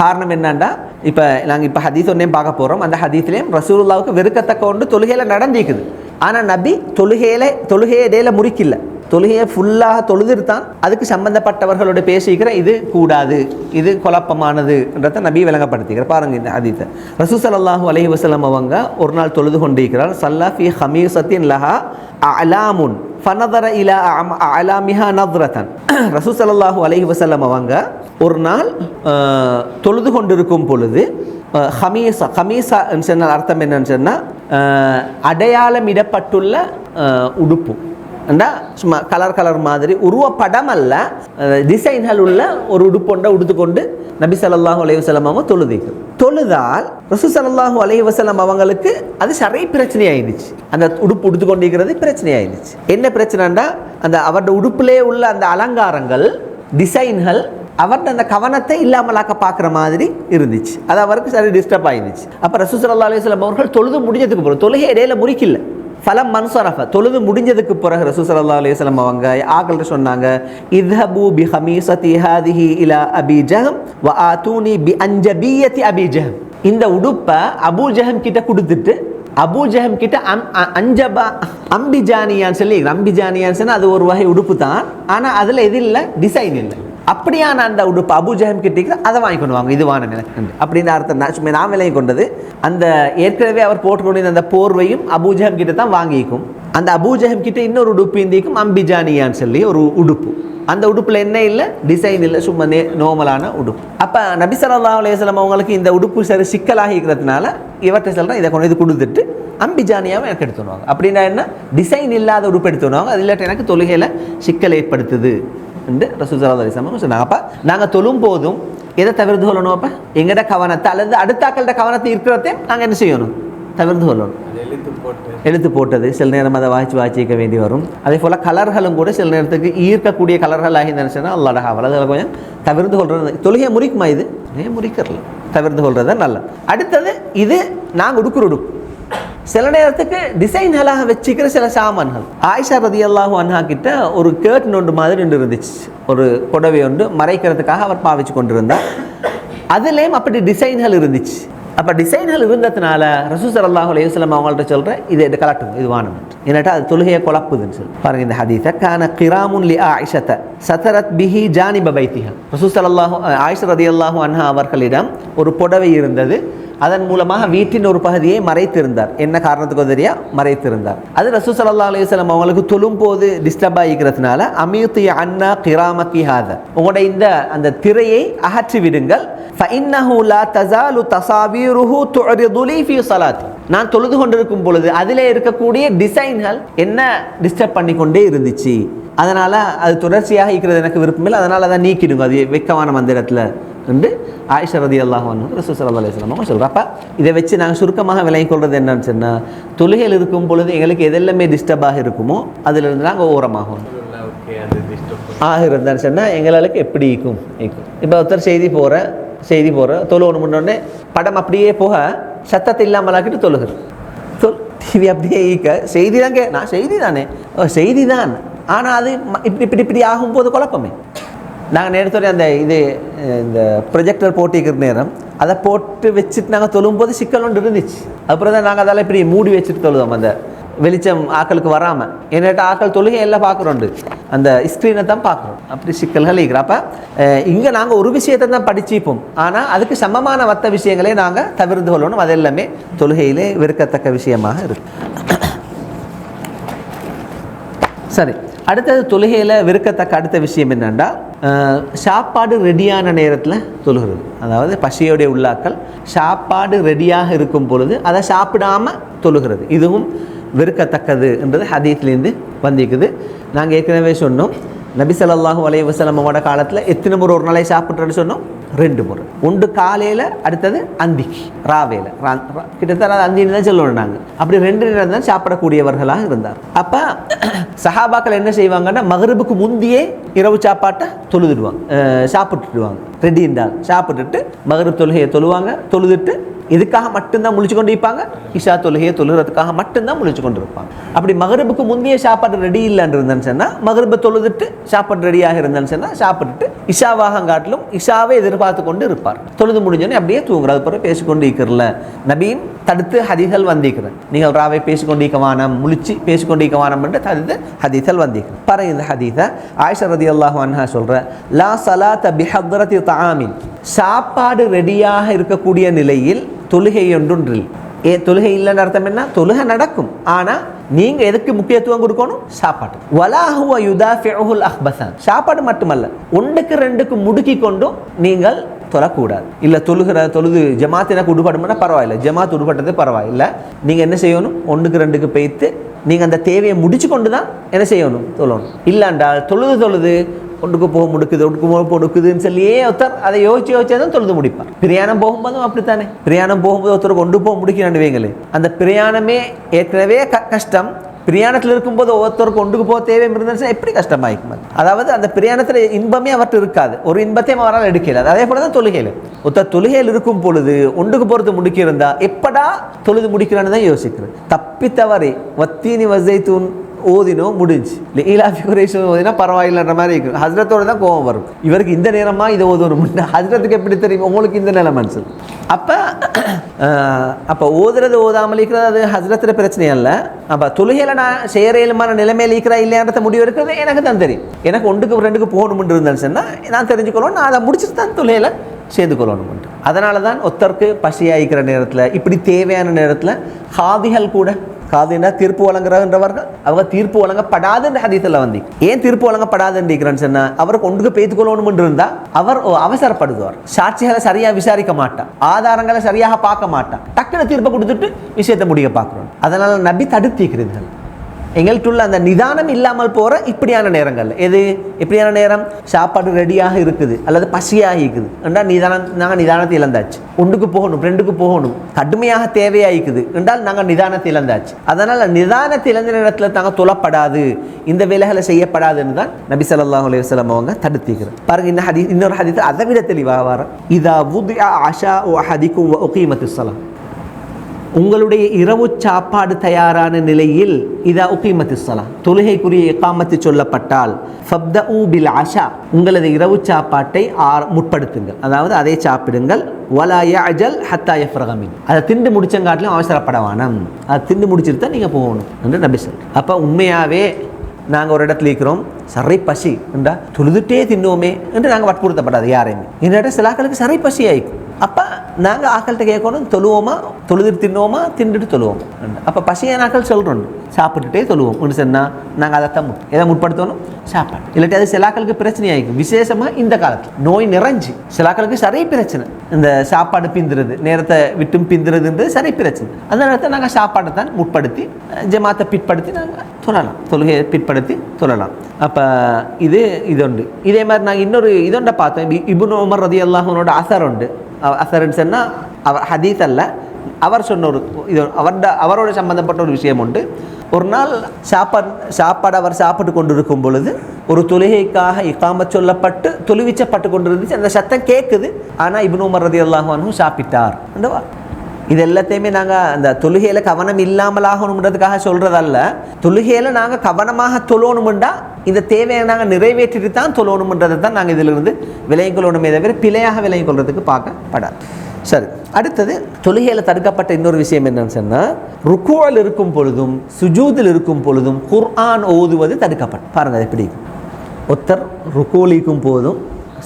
காரணம் என்னன்னா, இப்போ நாங்கள் இப்போ ஹதீஸ் ஒன்றையும் பார்க்க போகிறோம். அந்த ஹதீஸ்லேயும் ரசூலுல்லாவுக்கு வெறுக்கத்தக்க ஒன்று தொழுகையில் நடந்திருக்குது. ஆனால் நபி தொழுகையை இடையில முறிக்கல, தொழுகையை ஃபுல்லாக தொழுதுத்தான் அதுக்கு சம்பந்தப்பட்டவர்களோட பேசிக்கிற இது கூடாது, இது குழப்பமானதுன்றதை நபி விளங்கப்படுத்திக்கிற. பாருங்க இந்த ஹதீஸை. ரசூல் ஸல்லல்லாஹு அலைஹி வஸல்லம் அவங்க ஒரு நாள் தொழுது கொண்டிருக்கிறார். ஸல்லா ஃபீ ஹமீஸத்தின் லஹா அலாமுன் ஃபனதர இலா அலாமிஹா நத்ரதன். ரசூல் ஸல்லல்லாஹு அலைஹி வஸல்லம் அவங்க ஒரு நாள் தொழுது கொண்டிருக்கும் பொழுது ஹமீஸா சொன்ன அர்த்தம் என்னன்னு சொன்னால் அடையாளமிடப்பட்டுள்ள உடுப்பு, சும்மா கலர் மாதிரி உருவப்படம் அல்ல, டிசைன்கள் உள்ள ஒரு உடுப்பொண்டை உடுத்துக்கொண்டு நபி ஸல்லல்லாஹு அலைஹி வஸல்லம் அவங்க தொழுதால் ரசூல் ஸல்லல்லாஹு அலைஹி வஸல்லம் அவங்களுக்கு அது சரை பிரச்சனை ஆயிடுச்சு. அந்த உடுப்பு உடுத்துக்கொண்டிருக்கிறது பிரச்சனை ஆயிடுச்சு. என்ன பிரச்சனைன்னா, அந்த அவருடைய உடுப்பிலே உள்ள அந்த அலங்காரங்கள் டிசைன்கள் அவர்கிட்ட அந்த கவனத்தை இல்லாமலாக்க பார்க்குற மாதிரி இருந்துச்சு. அது அவருக்கு சரி டிஸ்டர்ப் ஆயிடுச்சு. அப்போ ரசூல் ஸல்லல்லாஹு அலைஹி வஸல்லம் அவர்கள் தொழுது முடிஞ்சதுக்கு போகிறோம், தொழுகை இடையில முறிக்கல, ஃபலம் மன்சரஃப தொழுது முடிஞ்சதுக்கு பிறகு ரசூல் ஸல்லல்லாஹு அலைஹி வஸல்லம் அவங்க ஆக்கள்கிட்ட சொன்னாங்க, இத்ஹபு பி ஹமீஸதி ஹாதிஹி இலா அபி ஜஹம் வ ஆதூனி பி அன்ஜபியத்தி அபி ஜஹம். இந்த உடுப்பை அபூ ஜஹம் கிட்ட கொடுத்துட்டு அபூ ஜஹம் கிட்ட அம்பிஜானியான்னு சொல்லி, அம்பிஜானியான்னு சொன்னா அது ஒரு வகை உடுப்பு தான், ஆனால் அதில் எது இல்லை, டிசைன் இல்லை. அப்படியான அந்த உடுப்பு அபூ ஜஹம் கிட்ட அதை வாங்கி கொண்டு வாங்க, இது வாங்க அப்படின்னு அர்த்தம். நான் விலையை கொண்டது அந்த ஏற்கனவே அவர் போட்டுக்கொண்டு அந்த போர்வையும் அபூ ஜஹம் கிட்ட தான் வாங்கிக்கும். அந்த அபூ ஜஹம் கிட்ட இன்னொரு உடுப்பு இந்திக்கும் அம்பிஜானியான்னு சொல்லி ஒரு உடுப்பு. அந்த உடுப்பில் என்ன இல்லை, டிசைன் இல்லை, சும்மா நோமலான உடுப்பு. அப்போ நபி ஸல்லல்லாஹு அலைஹி வஸல்லம் அவங்களுக்கு இந்த உடுப்பு சரி சிக்கலாகி இருக்கிறதுனால இவற்றை சொல்கிறேன், இதை கொண்டு இது கொடுத்துட்டு அம்பிஜானியாவை எனக்கு எடுத்துடுவாங்க. அப்படின்னா என்ன, டிசைன் இல்லாத உடுப்பு எடுத்துடுவாங்க, அது இல்லாட்டி எனக்கு தொழுகையில் சிக்கல் ஏற்படுத்துது என்று ரசூல் ஸல்லல்லாஹு அலைஹி வஸல்லம் சொன்னாங்க. அப்போ நாங்கள் தொழும் போதும் எதை தவிர்த்து கொள்ளணும், அப்போ எங்கட கவனத்தை அல்லது அடுத்தாக்கள்கிட்ட கவனத்தை இருக்கிறதே நாங்கள் என்ன செய்யணும், தவிர்த்து கொள்ளணும். எழுத்து போட்டது சில நேரம் அதை வாய்ச்சிக்க வேண்டி வரும். அதே போல் கலர்களும் கூட சில நேரத்துக்கு ஈர்க்கக்கூடிய கலர்கள் ஆகியிருந்துச்சுன்னா அல்லாஹ் ஹாவல் அதில் கொஞ்சம் தவிர்த்து கொள்வது. தொழுகையை முறிக்குமா, இது முறிக்கிறல, தவிர்த்து கொள்வது நல்லது. அடுத்தது இது நாங்கள் உடுக்குற உடுப்பு சில நேரத்துக்கு டிசைன்களாக வச்சுக்கிற சில சாமான்கள். ஆயிஷா ரலியல்லாஹு அன்ஹா கிட்ட ஒரு கேர்டன் ஒன்று மாதிரி இருந்துச்சு, ஒரு புடவை ஒன்று மறைக்கிறதுக்காக அவர் பாவிச்சு கொண்டிருந்தார். அதுலேயும் அப்படி டிசைன்கள் இருந்துச்சு. அப்போ டிசைன்கள் இருந்ததுனால ரசூல் ஸல்லல்லாஹு அலைஹி வஸல்லம் அவங்கள்ட்ட சொல்கிறேன், இதை கலட்டுங்க, இது வானம் என்னட்டா அது தொழுகையை குழப்புதுன்னு சொல்லி பாருங்க. இந்த ஹதீஸை கான கிராமுன் லி ஆயிஷத சதரத் பிஹி ஜானிப பைத்திஹா. ரசூல் ஸல்லல்லாஹு ஆயிஷா ரலியல்லாஹு அன்ஹா அவர்களிடம் ஒரு புடவை இருந்தது, அதன் மூலமாக வீட்டின் ஒரு பகுதியை மறைத்திருந்தார். என்ன காரணத்துக்கு தெரியா மறைத்திருந்தார். அது ரசூல் ஸல்லல்லாஹு அலைஹி வஸல்லம் அவங்களுக்கு தொழும் போது டிஸ்டர்ப் ஆகிக்கிறதுனால அமீத்தி அன்னா கிராமக்கி ஹாத, உங்களோட இந்த அந்த திரையை அகற்றி விடுங்கள். ஃபஇன்னஹு லா தஸாலு தஸாவீருஹு துஅரிது லீ ஃபீ ஸலாத்தி, நான் தொழுது கொண்டிருக்கும் பொழுது அதிலே இருக்கக்கூடிய டிசைன்கள் என்ன டிஸ்டர்ப் பண்ணி கொண்டே இருந்துச்சு, அதனால் அது தொடர்ச்சியாக இருக்கிறது எனக்கு விருப்பமில்லை, அதனால் அதை நீக்கிடுங்க, அது வெக்கமான அந்த இடத்துல என்று ஆயிஷா ரலியல்லாஹு அன்ஹா ரசூல் ஸல்லல்லாஹு அலைஹி வஸல்லம் சொல்கிறோம். அப்போ இதை வச்சு நாங்கள் சுருக்கமாக விளங்கிக் கொள்வது என்னன்னு சொன்னால், தொழுகையில் இருக்கும் பொழுது எங்களுக்கு எதெல்லாமே டிஸ்டர்பாக இருக்குமோ அதிலிருந்து நாங்கள் ஓரமாகும் ஆகிறதுன்னு சொன்னால் எங்களுக்கு எப்படி இருக்கும். இப்போ ஒருத்தர் செய்தி போகிற தொழுவணும் முன்னோடனே படம் அப்படியே போக சத்தத்தை இல்லாமலாக்கிட்டு தொழுகிறேன். டிவி அப்படியே செய்தி தான் நான் செய்தி தானே, செய்தி தான், ஆனால் அது இப்படி ஆகும்போது குழப்பமே. நாங்கள் நேரத்தோட அந்த இந்த ப்ரொஜெக்டர் போட்டிக்கிற நேரம் அதை போட்டு வச்சுட்டு நாங்கள் தொழும்போது சிக்கல் ஒன்று இருந்துச்சு. அப்புறம் தான் நாங்கள் அதெல்லாம் இப்படி மூடி வச்சுட்டு தொழுவோம், அந்த வெளிச்சம் ஆக்களுக்கு வராமல். என்னட்ட ஆக்கள் தொழுகை எல்லாம் பார்க்குறோம், அந்த ஸ்க்ரீனை தான் பார்க்குறோம், அப்படி சிக்கல்கள் இருக்கிற. அப்போ இங்கே நாங்கள் ஒரு விஷயத்தை தான் படிச்சுப்போம், ஆனால் அதுக்கு சமமான மற்ற விஷயங்களே நாங்கள் தவிர்த்து கொள்ளணும். அது எல்லாமே தொழுகையிலே வெறுக்கத்தக்க விஷயமாக இருக்கு. சரி, அடுத்தது தொழுகையில் வெறுக்கத்தக்க அடுத்த விஷயம் என்னென்னா, சாப்பாடு ரெடியான நேரத்தில் தொழுகிறது. அதாவது பசியோடைய உள்ளாக்கள் சாப்பாடு ரெடியாக இருக்கும் பொழுது அதை சாப்பிடாமல் தொழுகிறது, இதுவும் வெறுக்கத்தக்கது என்றது ஹதீஸ்லேருந்து வந்திருக்குது. நாங்கள் ஏற்கனவே சொன்னோம், நபி ஸல்லல்லாஹு அலைஹி வஸல்லம் அவரோட காலத்தில் எத்தனை முறை ஒரு நாளை சாப்பிட்றேன்னு சொன்னோம், 2 முறை. ஒன்று காலையில், அடுத்தது அந்திக்கு ராவேல, கிட்டத்தட்ட அந்தின்னு தான் சொல்லணும் நாங்கள். அப்படி 2 நேரம் தான் சாப்பிடக்கூடியவர்களாக இருந்தார். அப்போ சஹாபாக்கள் என்ன செய்வாங்கன்னா, மகரிபுக்கு முந்தியே இரவு சாப்பாட்டை தொழுதுடுவாங்க, சாப்பிட்டுடுவாங்க. ரெடி என்றால் சாப்பிட்டுட்டு மகரிப் தொழுகையை தொழுவாங்க. தொழுதுட்டு இதுக்காக மட்டும்தான் முழிச்சு கொண்டு இருப்பாங்க, இஷா தொழுகையை தொழுகிறதுக்காக மட்டும்தான் முழிச்சு கொண்டு இருப்பாங்க. அப்படி மகரிபுக்கு முந்தைய சாப்பாடு ரெடி இல்லைன்னு இருந்தேன்னு சொன்னால், மகரிபை தொழுதுட்டு சாப்பாடு ரெடியாக இருந்தேன்னு சொன்னால் சாப்பிட்டுட்டு இஷாவாக காட்டிலும் இஷாவை எதிர்பார்த்து கொண்டு இருப்பார். தொழுது முடிஞ்சோன்னே அப்படியே தூங்குறது. பிறகு பேசிக்கொண்டு இருக்கிறல நபியும் தடுத்து ஹதீஸ்கள் வந்திருக்கிறேன், நீங்கள் ராவை பேசிக்கொண்டு இருக்க வானம், முழிச்சு பேசிக்கொண்டு இருக்க வானம் என்று தடுத்து ஹதீஸ்கள் வந்திருக்கிறேன். பாருங்க இந்த ஹதீஸை ஆயிஷா ரலியல்லாஹு அன்ஹா சொல்ற, லா ஸலாத பிஹத்ரத்தி தஆமின், சாப்பாடு ரெடியாக இருக்கக்கூடிய நிலையில் தொழுகை ஒன்றில். தொழுகை இல்லைன்னு அர்த்தம் என்ன, தொழுகை நடக்கும், ஆனால் நீங்க எதுக்கு முக்கியத்துவம் கொடுக்கணும், சாப்பாடு. வலா ஹுவ யுதாஃபிஉல் அஹ்பஸான், சாப்பாடு மட்டுமல்ல, 1க்கு 2க்கு முடுக்கி கொண்டும் நீங்கள் தொழக்கூடாது. இல்லை தொழுது ஜமாத் எனக்கு உடுபடும்னா பரவாயில்லை, ஜமாத் உடுபட்டது பரவாயில்லை, நீங்கள் என்ன செய்யணும், 1க்கு 2க்கு பெய்த்து நீங்கள் அந்த தேவையை முடிச்சு கொண்டு தான் என்ன செய்யணும், தொழணும். இல்லைண்டால் தொழுது ஒன்றுக்கு போக முடுக்குதுன்னு சொல்லியே ஒருத்தர் அதை யோசிச்சு தான் தொழுது முடிப்பார். பிரயாணம் போகும்போதும் அப்படித்தானே, பிரயாணம் போகும்போது ஒருத்தர் கொண்டு போக முடிக்கிறான்னு வைங்களே, அந்த பிரயாணமே ஏற்கனவே கஷ்டம், பிரயாணத்தில் இருக்கும்போது ஒவ்வொருத்தருக்கு ஒன்றுக்கு போக தேவை இருந்துச்சுன்னா எப்படி கஷ்டமாயிருக்கும். அதாவது அந்த பிரயாணத்தில் இன்பமே அவர்கிட்ட இருக்காது, ஒரு இன்பத்தையும் அவரால் எடுக்கல. அதே போல தான் தொழுகையில் ஒருத்தர் தொழுகையில் இருக்கும் பொழுது ஒன்றுக்கு போகிறது முடிக்கிறதா எப்படா தொழுது முடிக்கிறான்னு தான் யோசிக்கிறேன். தப்பி தவறி வத்தீனி வசைத்தூன் ஓதினோ முடிஞ்சு ஈலாஃபி குரைஷும் ஓதினா பரவாயில்லைன்ற மாதிரி இருக்கும். ஹஸ்ரத்தோடு தான் கோபம் வரும், இவருக்கு இந்த நேரமா இதை ஓதணும். ஹஸ்ரத்துக்கு எப்படி தெரியும் உங்களுக்கு இந்த நிலை மனசில்? அப்போ ஓதுறது ஓதாமல் இருக்கிறது அது ஹஸ்ரத்தில் பிரச்சனை இல்லை. அப்போ தொழுகையில் நான் சேரையிலுமான நிலைமையில் இருக்கிறா இல்லையான்றத முடிவு இருக்கிறது எனக்கு தான் தெரியும். எனக்கு ஒன்றுக்கு ரெண்டுக்கு போகணும்னு இருந்தேன்னு சொன்னால் நான் தெரிஞ்சுக்கொள்ளணும், நான் அதை முடிச்சுட்டு தான் தொழுகையில் சேர்ந்து கொள்ளணும். அதனால தான் ஒருத்தருக்கு பசியாகிக்கிற நேரத்தில் இப்படி தேவையான நேரத்தில் ஹாதிகள் கூட காதுனா தீர்ப்பு வழங்குறவர்கள் அவங்க தீர்ப்பு வழங்கப்படாதுன்ற ஹதீஸில் வந்து ஏன் தீர்ப்பு வழங்கப்படாதுன்னு சொன்னா அவருக்கு ஒன்றுக்கு பேத்துக்கொள்ளணும் இருந்தா அவர் அவசரப்படுவார், சாட்சிகளை சரியா விசாரிக்க மாட்டார், ஆதாரங்களை சரியாக பார்க்க மாட்டார், டக்குனு தீர்ப்பை கொடுத்துட்டு விஷயத்தை முடிய பார்க்கிறோம். அதனால நபி தடுத்திருக்கிறீர்கள். எங்கள்கிட்ட அந்த நிதானம் இல்லாமல் போகிற இப்படியான நேரங்கள். எது இப்படியான நேரம்? சாப்பாடு ரெடியாக இருக்குது அல்லது பசியாக இருக்குது என்றால் நாங்கள் நிதானத்தை இழந்தாச்சு. ஒன்றுக்கு போகணும் ரெண்டுக்கு போகணும் கடுமையாக தேவையாகிக்குது என்றால் நாங்கள் நிதானத்தை இழந்தாச்சு. அதனால் நிதானத்தை இழந்த நேரத்தில் நாங்கள் தொழப்படாது, இந்த வேலைகளை செய்யப்படாதுன்னு தான் நபி ஸல்லல்லாஹு அலைஹி வஸல்லம் அவங்க தடுத்திருக்கிறார். பாருங்க இன்னொரு ஹதீஸ் அதை விட தெளிவாக வர இதா வுதிஅ அஷாஉ அஹதிக்கும் வ உகீமத்துஸ் ஸலாத், உங்களுடைய இரவு சாப்பாடு தயாரான நிலையில் இதா உகீமத்துஸ் ஸலாத் தொழுகைக்குரிய இகாமத்து சொல்லப்பட்டால் ஃபப்தஉ பில் அஷா உங்களது இரவு சாப்பாட்டை முற்படுத்துங்கள், அதாவது அதை சாப்பிடுங்கள். வலா யஅஜல் ஹத்தா யஃப்ரக மின், அதை திண்டு முடிச்சங்காட்டிலும் அவசரப்பட வேணாம், அதை திண்டு முடிச்சுட்டு தான் நீங்கள் போகணும் என்று நபி சொல்றார். அப்போ உண்மையாகவே நாங்கள் ஒரு இடத்துல இருக்கிறோம், சரை பசி என்றா தொழுதுட்டே தின்னோமே என்று நாங்கள் வற்புறுத்தப்படாது யாரையுமே. இந்த சிலாக்களுக்கு சரை பசி ஆயிக்கும். அப்போ நாங்கள் ஆக்கள்கிட்ட கேட்கணும், தொழுவோமா, தொழுதுட்டு தின்னோமா, தின்னுட்டு தொழுவோம். அப்போ பசிய நாக்கள் சொல்கிறோம் சாப்பிட்டுட்டே தொழுவோம் ஒன்று சொன்னால் நாங்கள் அதைத்தான் எதை முற்படுத்தணும்? சாப்பாடு. இல்லாட்டி அது சிலாக்களுக்கு பிரச்சனை ஆகிக்கும். விசேஷமாக இந்த காலத்தில் நோய் நிறைஞ்சு சிலாக்களுக்கு சரி பிரச்சனை, இந்த சாப்பாடு பிந்துறது, நேரத்தை விட்டும் பிந்துறதுன்றது சரி பிரச்சனை. அந்த நேரத்தில் நாங்கள் சாப்பாட்டை தான் முற்படுத்தி ஜமாத்தை பிற்படுத்தி நாங்கள் தொழலாம், தொழுகையை பிற்படுத்தி தொழலாம். அப்போ இது ஒன்று. இதே மாதிரி நாங்கள் இன்னொரு இதொன்றை பார்த்தோம். இப்னு உமர் ரலியல்லாஹு அன்ஹுவோட அசர் உண்டு. அசருன்னு சொன்னால் அவர் ஹதீஸ் அல்ல, அவர் சொன்ன ஒரு இது அவரோட சம்பந்தப்பட்ட ஒரு விஷயம் உண்டு. ஒரு நாள் சாப்பாடு அவர் சாப்பிட்டு கொண்டு இருக்கும் பொழுது ஒரு தொழுகைக்காக இகாமத் சொல்லப்பட்டு தொழுவிச்சப்பட்டு கொண்டு இருந்துச்சு. அந்த சத்தம் கேட்குது, ஆனால் இப்னு உமர் ரலியல்லாஹு அன்ஹு சாப்பிட்டார். இது எல்லாத்தையுமே நாங்கள் அந்த தொழுகையில் கவனம் இல்லாமல் ஆகணுன்றதுக்காக சொல்கிறதல்ல, தொழுகையில் நாங்கள் கவனமாக தொழணுமெண்டா இந்த தேவையை நாங்கள் நிறைவேற்றிட்டு தான் தொழணுன்றதை தான் நாங்கள் இதிலிருந்து விலகிக் கொள்ளணுமே தவிர பிழையாக விலகிக் கொள்றதுக்கு பார்க்கப்படாது. சரி, அடுத்தது தொழுகையில் தடுக்கப்பட்ட இன்னொரு விஷயம் என்னன்னு சொன்னால் ருக்குவில் இருக்கும் பொழுதும் சுஜூதில் இருக்கும் பொழுதும் குர்ஆன் ஓதுவது தடுக்கப்படும். பாருங்கள் எப்படி ஒருத்தர் ருக்குவில் இருக்கும் போதும்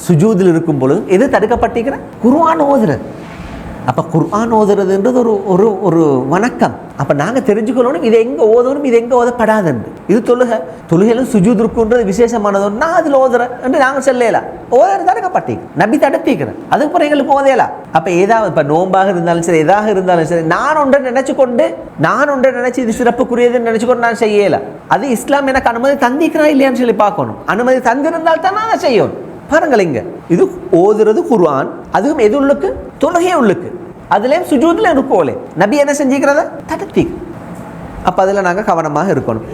சுஜூதில் இருக்கும் பொழுதும் எது தடுக்கப்பட்டிருக்கிற? குர்ஆன் ஓதுறது. அப்போ குர்ஆன் ஓதுறதுன்றது ஒரு வணக்கம். அப்போ நாங்கள் தெரிஞ்சுக்கணும் இது எங்கே ஓதணும், இது எங்கே ஓதப்படாதுன்னு. இது தொழுகையிலும் சுஜூத் இருக்குன்றது விசேஷமானது. நான் அதில் ஓதுறேன் என்று நாங்கள் சொல்லலாம், ஓதுறது தடுக்கப்பட்டீங்க, நபி தடுத்திக்கிறேன், அதுக்கப்புறம் எங்களுக்கு ஓதையலாம். அப்போ ஏதாவது இப்போ நோம்பாக இருந்தாலும் சரி, எதாக இருந்தாலும் சரி, நான் ஒன்றை நினைச்சு இது சிறப்புக்குரியதுன்னு நினைச்சுக்கொண்டு நான் செய்யலாம். அது இஸ்லாம் எனக்கு அனுமதி தந்திக்கிறா இல்லையான்னு சொல்லி பார்க்கணும். அனுமதி தந்திருந்தால் தான் நான் செய்யணும். பாருங்கள், இங்க இது ஓதுறது குர்ஆன், அதுவும் எது உள்ளுக்கு? தொழுகை உள்ளுக்கு. அதுலேயும் சுஜூதில் இருக்கோலே நபி என்ன செஞ்சுக்கிறத தடுத்தி. அப்போ அதில் நாங்கள் கவனமாக இருக்கணும்.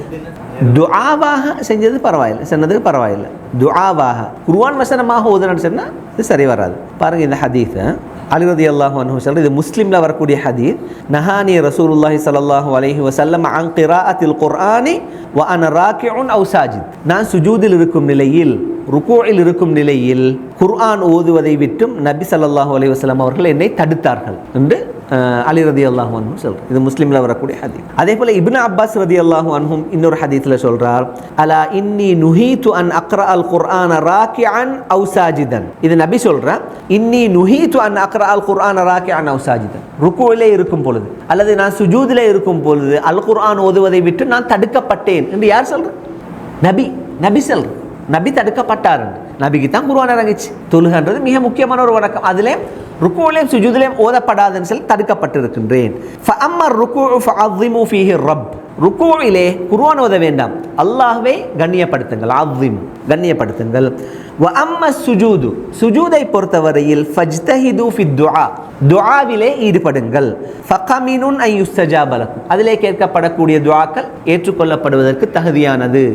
துஆவாக செஞ்சது பரவாயில்லை, சொன்னது பரவாயில்லை. துஆவாக குர்ஆன் வசனமாக ஓதுன்னு சொன்னால் இது சரி வராது. பாருங்கள் இந்த ஹதீஸை அலி ரலியல்லாஹு அன்ஹு சொல்ற, இது முஸ்லிம்ல வரக்கூடிய ஹதீஸ். நஹானி ரசூலுல்லாஹி ஸல்லல்லாஹு அலைஹி வஸல்லம் அன் கிராஅத்தில் குர்ஆனி வ அன ராகிஉன் அவ் சாஜித், நான் சுஜூதில் இருக்கும் நிலையில் ருக்கூஇல் இருக்கும் நிலையில் குர்ஆன் ஓதுவதை விட்டும் நபி ஸல்லல்லாஹு அலைஹி வஸல்லம் அவர்கள் என்னை தடுத்தார்கள் என்று அலி ரலியல்லாஹு அன்ஹு சொல்றார். இது முஸ்லிம்ல வரக்கூடிய ஹதீஸ். அதே போல இப்னு அப்பாஸ் ரலியல்லாஹு அன்ஹும் இன்னொரு ஹதீஸ்ல சொல்றார், அலா இன்னி நுஹீது அன் அக்ரா அல் குர்ஆன ராகிஅன் அவ் சாஜிதன். இது நபி சொல்றார், இன்னி நுஹீது அன் அக்ரா அல் குர்ஆன ராகிஅன் அவ் சாஜிதன். ருக்கூஇலே இருக்கும் பொழுது அல்லது நான் சுஜூதிலே இருக்கும் பொழுது அல் குர்ஆன் ஓதுவதை விட்டு நான் தடுக்கப்பட்டேன் என்று யார் சொல்றார்? நபி சொல்றார். நபி தடுக்கப்பட்டார். நபிக்கு தான் குர்ஆன் இறங்கிச்சு. தொழுகைன்றது மிக முக்கியமான ஒரு வணக்கம். அதிலே ருக்கூலையும் சுஜூதிலையும் ஓதப்படாதுன்னு சொல்லி தடுக்கப்பட்டிருக்கின்றேன். ஃபஅம்மர் ருக்கூஉ ஃபஅஸிமு ஃபீஹி ரப், ருக்கூவிலே குர்ஆன் ஓத வேண்டாம், அல்லாஹ்வை கண்ணியப்படுத்துங்கள், அஸீம் கண்ணியப்படுத்துங்கள். வ அம்ம சுஜூது, சுஜூதை பொறுத்தவரையில் ஃபஜ்தஹிது ஃபித் துஆ, துஆவிலே ஈடுபடுங்கள். ஃபகமினுன் அன் யுஸ்தஜாப லக்கும், அதிலே கேட்கப்படக்கூடிய துஆக்கள் ஏற்றுக்கொள்ளப்படுவதற்கு தகுதியானது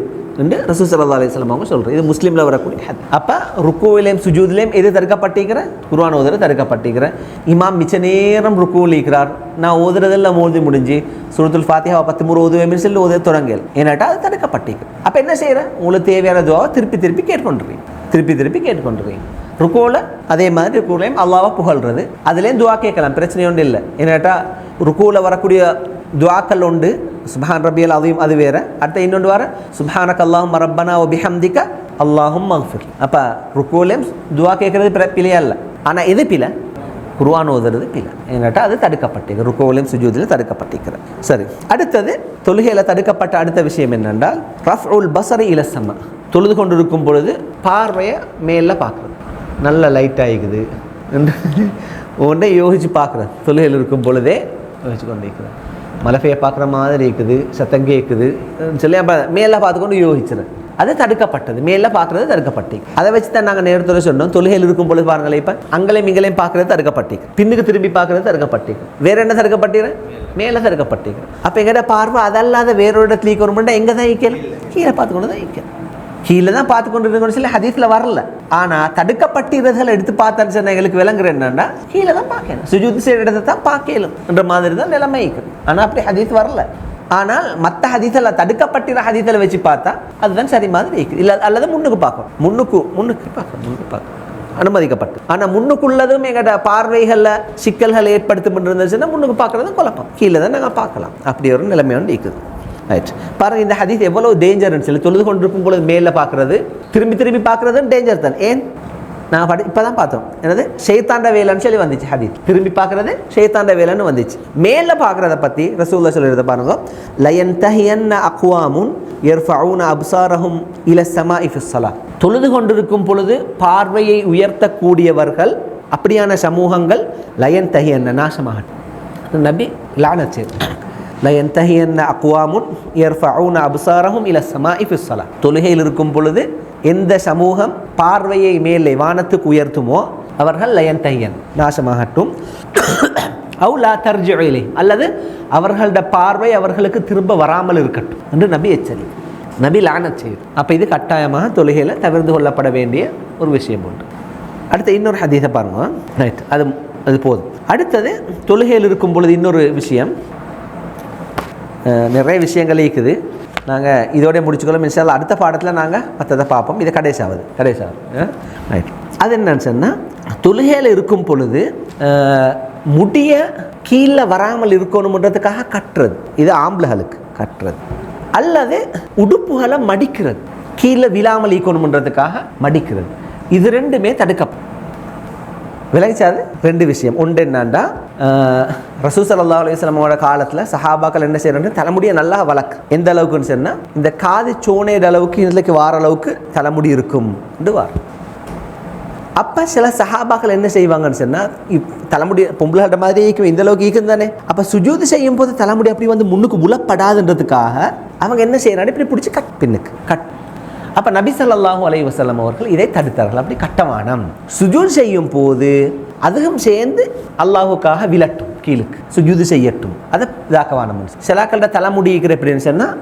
என்று ரசூல் ஸல்லல்லாஹு அலைஹி வஸல்லம் அவங்க சொல்றாங்க. இது முஸ்லிம்ல வரக்கூடிய ஹதீஸ். அப்ப ருக்கூவிலேயும் சுஜூதிலேயும் எது தடுக்கப்பட்டிருக்கிற? குர்ஆன் ஓதுறது தடுக்கப்பட்டிருக்கிற. இமாம் மிச்ச நேரம் ருக்கூவில் இருக்கிறார், நான் ஓதுறதெல்லாம் ஓதி முடிஞ்சு சூரத்துல் ஃபாத்திஹா 10 முறை ஓதுவேன் சொல்லி ஓத தொடங்கல் ஏன்னாட்டா அது தடுக்கப்பட்டிருக்கு. அப்ப என்ன செய்யற? உங்களுக்கு தேவையான துஆவை திருப்பி திருப்பி கேட்டுக்கொண்டிருக்கீங்க. ருக்கூவில் அதே மாதிரி ருக்கூலையும் அல்லாஹ்வை புகழ்றது, அதுலேயும் துஆ கேட்கலாம், பிரச்சனை ஒன்றும் இல்லை. ஏன்னாட்டா ருக்கூவில் வரக்கூடிய துஆக்கள் உண்டு, சுப்ஹான் ரப்பியல் அஸீம் அது வேற, அடுத்த இன்னொன்று வர சுப்ஹானக அல்லாஹும்ம ரப்பனா வ பிஹம்திக அல்லாஹும்ம அக்ஃபிர். அப்போ ருக்கூலையும் துஆ கேட்கறது பிழையா இல்லை, ஆனால் எது பிழை? குர்ஆன் ஓதுறது பிழை. ஏன்னாட்டா அது தடுக்கப்பட்டிருக்கு, ருக்கூலையும் சுஜூதிலும் தடுக்கப்பட்டிருக்கிறது. சரி, அடுத்தது தொழுகையில் தடுக்கப்பட்ட அடுத்த விஷயம் என்னென்றால் ரஃப்உல் பஸரி இல ஸமா, தொழுது கொண்டிருக்கும் பொழுது பார்வையை மேலே பார்க்குறது, நல்ல லைட் ஆகிக்குது ஒன்றை யோசிச்சு பார்க்குறது, தொழுகையில் இருக்கும் பொழுதே யோசிச்சு கொண்டு இருக்கிறது, மலஃபையை பார்க்குற மாதிரி இருக்குது, சத்தம் கேட்குது சொல்லி அப்போ மேலே பார்த்துக்கொண்டு யோசிச்சுறேன், அது தடுக்கப்பட்டது. மேலே பார்க்குறது தடுக்கப்பட்டிருக்கு. அதை வச்சு தான் நாங்கள் நேரத்தோட சொன்னோம், தொழுகையில் இருக்கும் பொழுது பாருங்களேன், இப்போ அங்களையும் இங்களையும் பார்க்குறது தடுக்கப்பட்டிருக்கு, பின்னுக்கு திரும்பி பார்க்குறது தடுக்கப்பட்டிருக்கு. வேற என்ன தடுக்கப்பட்டிரு? மேலே தடுக்கப்பட்டிருக்கு. அப்போ எங்கிட்ட பார்வை அதல்லாத வேறொரு இடத்துல ஈக்கணும்னா எங்கே தான் ஈக்கணும்? கீழே பார்த்துக்கொண்டு தான் ஈக்கணும். கீழே தான் பார்த்து கொண்டு இருக்கணும்னு சொல்லி ஹதீஸில் வரல. ஆனால் தடுக்கப்பட்டிருந்ததை எடுத்து பார்த்தான்னு சொன்ன எங்களுக்கு விளங்குற என்னன்னா கீழே தான் பார்க்கணும், சுஜூத் செய்கிற இடத்தை தான் பார்க்கலும் என்ற மாதிரி தான் நிலைமை இருக்குது. ஆனால் அப்படி ஹதீஸ் வரல. ஆனால் மற்ற ஹதீஸில் தடுக்கப்பட்டிருந்த ஹதீஸில் வச்சு பார்த்தா அதுதான் சரி மாதிரி இருக்குது. இல்லை அல்லது முன்னுக்கு பார்க்கணும், முன்னுக்கு பார்க்கணும் அனுமதிக்கப்பட்டு. ஆனால் முன்னுக்குள்ளதும் எங்கள்ட பார்வைகளில் சிக்கல்கள் ஏற்படுத்தும் இருந்துச்சுன்னா முன்னுக்கு பார்க்குறதும் குழப்பம், கீழே தான் நாங்கள் பார்க்கலாம். அப்படி ஒரு நிலைமை வந்து இருக்குது. ரைட், பாருங்கள் இந்த ஹதீஸ் எவ்வளோ டேஞ்சர்னு சொல்லி, தொழுது கொண்டிருக்கும் பொழுது மேலே பார்க்குறது திரும்பி பார்க்குறதும் டேஞ்சர் தான். ஏன்? நான் இப்போ தான் பார்த்தோம், என்னது ஷைத்தாண்ட வேலைன்னு சொல்லி வந்துச்சு ஹதீஸ், திரும்பி பார்க்குறது ஷைத்தாண்ட வேலைன்னு வந்துச்சு. மேலே பார்க்குறத பற்றி ரசூலுல்லாஹி சொல்லியிருந்த பாருங்க, லயன்தஹியன்ன அக்வாமுன் யர்ஃபஊன அப்சாரஹும் இல ஸமாஇ ஃபிஸ் ஸலாத், தொழுது கொண்டிருக்கும் பொழுது பார்வையை உயர்த்தக்கூடியவர்கள், அப்படியான சமூகங்கள் லயன்தஹியன்ன நாசமாகட்டும். நபி லானத் செய்தார். லயன்தஹியன்ன அக்வாமுன் யர்ஃபஊன அப்சாரஹும் இல ஸமாஇ ஃபிஸ் ஸலாத், தொழுகையில் இருக்கும் பொழுது எந்த சமூகம் பார்வையை மேலே வானத்துக்கு உயர்த்துமோ அவர்கள் லயன்தஹியன் நாசமாகட்டும். அவு லா தர்ஜிஉ இலைஹி, அல்லது அவர்களோட பார்வை அவர்களுக்கு திரும்ப வராமல் இருக்கட்டும் என்று நபி எச்சரிக்கை, நபி லானத் செய்யும். அப்போ இது கட்டாயமாக தொழுகையில் தவிர்த்து கொள்ளப்பட வேண்டிய ஒரு விஷயம் உண்டு. அடுத்து இன்னொரு ஹதீஸை பாருங்க. ரைட், அது போதும். அடுத்தது தொழுகையில் இருக்கும் பொழுது இன்னொரு விஷயம், நிறைய விஷயங்கள் இருக்குது, நாங்கள் இதோட முடிச்சுக்கொள்ளும். இன்ஷால்லா அடுத்த பாடத்தில் நாங்கள் மற்றதை பார்ப்போம். இது கடைசாவது ரைட். அது என்னன்னு சொன்னால், தொழுகையில் இருக்கும் பொழுது முடிய கீழே வராமல் இருக்கணுன்றதுக்காக கட்டுறது, இது ஆம்பளைகளுக்கு கட்டுறது, அல்லது உடுப்புகளை மடிக்கிறது, கீழே விழாமல் இருக்கணுன்றதுக்காக மடிக்கிறது, இது ரெண்டுமே தடுக்கப்படும். விளங்கிச்சாது? ரெண்டு விஷயம். ஒன்று என்னன்னா, ரசூல் ஸல்லல்லாஹு அலைஹி வஸல்லமோட காலத்தில் சஹாபாக்கள் என்ன செய்யறாங்க, தலைமுடியை நல்லா வளர்க்கு. எந்த அளவுக்குன்னு சொன்னால், இந்த காது சோனையிட அளவுக்கு இதுக்கு வார அளவுக்கு தலைமுடி இருக்கும் என்று வார். அப்போ சில சஹாபாக்கள் என்ன செய்வாங்கன்னு சொன்னால், தலைமுடி பொம்பளை மாதிரி ஈக்கும், இந்த அளவுக்கு ஈக்கும் தானே. அப்போ சுஜூது செய்யும் போது தலைமுடி அப்படி வந்து முன்னுக்கு புலப்படாதுன்றதுக்காக அவங்க என்ன செய்யறாங்க, இப்படி பிடிச்சி பின்னுக்கு கட். அப்போ நபி ஸல்லல்லாஹு அலைஹி வஸல்லம் அவர்கள் இதை தடுத்தார்கள். அப்படி கட்டமானம் சுஜூத் செய்யும் போது அதுவும் சேர்ந்து அல்லாஹுக்காக விழட்டும், கீழுக்கு சுஜூது செய்யட்டும், அதை இதாக்கவானம். சிலாக்கள தலைமுடி இருக்கிற எப்படின்னு சொன்னால்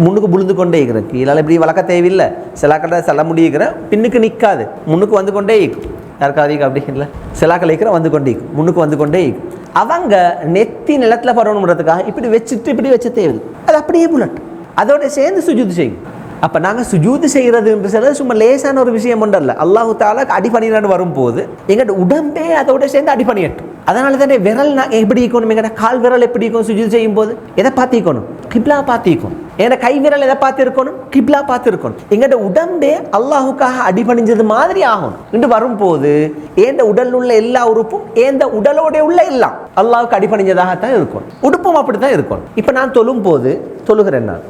முன்னுக்கு புழுந்து கொண்டே இருக்கிறேன், கீழால் இப்படி வளர்க்க தேவையில்லை. சிலாக்கள தலைமுடி இருக்கிற பின்னுக்கு நிற்காது, முன்னுக்கு வந்து கொண்டே இருக்கும். யாருக்காவது அப்படி இல்லை, சிலாக்கள் இருக்கிற வந்து கொண்டே இருக்கும், முன்னுக்கு வந்து கொண்டே இருக்கும். அவங்க நெத்தி நிலத்தில் பரவணுன்றதுக்காக இப்படி வச்சுட்டு இப்படி வச்ச தேவையில்லை, அது அப்படியே புலட்டும், அதோட சேர்ந்து சுஜூது செய்யும். அப்போ நாங்கள் சுஜூது செய்கிறதுன்ற சொல்கிறது சும்மா லேசான ஒரு விஷயம் ஒன்றும் இல்லை. அல்லாஹு தாலா அடிபணினான்னு வரும்போது எங்கள்கிட்ட உடம்பே அதோட சேர்ந்து அடிபணியட்டும். அதனால தானே விரல் எப்படி இருக்கணும், எங்கள்கிட்ட கால் விரல் எப்படி இருக்கணும், சுஜூது செய்யும் போது எதை பார்த்திக்கணும், கிப்லா பார்த்திக்கணும். எங்கள்கிட்ட கை விரல் எதை பார்த்து இருக்கணும், கிப்லா பார்த்து இருக்கணும். எங்கள்கிட்ட உடம்பே அல்லாஹுக்காக அடிபணிஞ்சது மாதிரி ஆகணும் என்று வரும்போது ஏந்த உடல் உள்ள எல்லா உறுப்பும் ஏந்த உடலோட உள்ள எல்லாம் அல்லாஹுக்கு அடிபணிஞ்சதாகத்தான் இருக்கணும். உடுப்பும் அப்படி தான் இருக்கணும். இப்போ நான் தொழுகிறேன், நான்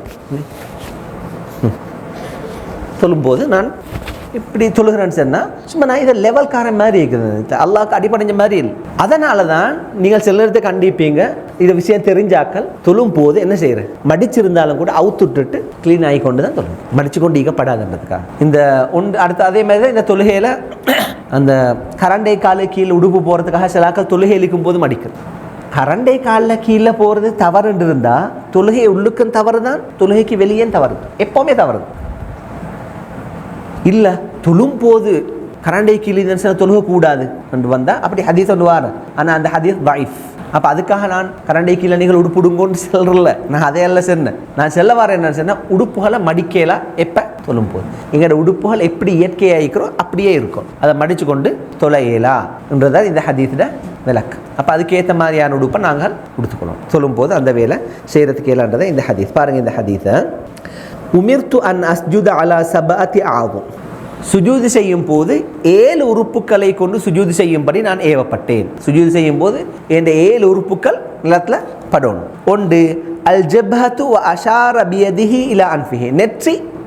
தொழும்போது நான் இப்படி தொழுகிறேன்னு சொன்னால் சும்மா நான் இதை லெவல்காரன் மாதிரி இருக்குது, அல்லாஹ்க்கு அடிப்படைஞ்ச மாதிரி இல்லை. அதனால தான் நீங்கள் சில நேரத்தை கண்டிப்பீங்க இந்த விஷயம் தெரிஞ்சாக்கள் தொழும் போது என்ன செய்யறேன், மடிச்சிருந்தாலும் கூட அவுத்துட்டு க்ளீன் ஆகி கொண்டு தான் தொழும், மடிச்சு கொண்டு ஈகப்படாதுன்றதுக்காக. இந்த ஒன்று அடுத்து அதே மாதிரி தான் இந்த தொழுகையில் அந்த கரண்டை காலு கீழே உடுப்பு போகிறதுக்காக சிலாக்கள் தொழுகை இழிக்கும் போது மடிக்கிறது. கரண்டை காலில் கீழே போகிறது தவறுன்னு இருந்தால் தொழுகை உள்ளுக்கும் தவறு தான், தொழுகைக்கு வெளியே தவறு, எப்போவுமே தவறு இல்லை. தொழும் போது கரண்டை கீழே தொழுக கூடாது என்று வந்தால் அப்படி ஹதீஸ் ஒன்று வார, ஆனால் அந்த ஹதீஸ் வைஃப். அப்போ அதுக்காக நான் கரண்டை கீழே நீங்கள் உடுப்புடுங்கன்னு சொல்கிறல, நான் அதையெல்லாம் சொன்னேன். நான் செல்ல வர என்ன சொன்னால் உடுப்புகளை மடிக்கலாம் எப்போ தொழும் போது. எங்களோட உடுப்புகள் எப்படி இயற்கையாக இருக்கிறோம் அப்படியே இருக்கும், அதை மடித்து கொண்டு தொலையலான்றதான் இந்த ஹதீஸோட விளக்கு. அப்போ அதுக்கேற்ற மாதிரியான உடுப்பை நாங்கள் உடுத்துக்கணும் சொல்லும் போது அந்த வேலை செய்கிறதுக்கு ஏலான்றதை இந்த ஹதீஸ் பாருங்கள். இந்த ஹதீஸை உமிர்த்து அன் அஸ்ஜுத அலா சபஅத்தி ஆகும், சுஜூது செய்யும் போது 7 உறுப்புக்களை கொண்டு சுஜூது செய்யும்படி நான் ஏவப்பட்டேன். சுஜூது செய்யும் போது என்ற 7 உறுப்புக்கள் நிலத்தில் படணும். ஒன்று அல் ஜப்ஹத்து வ அஷார பியதிஹி இலா அன்ஃபிஹி,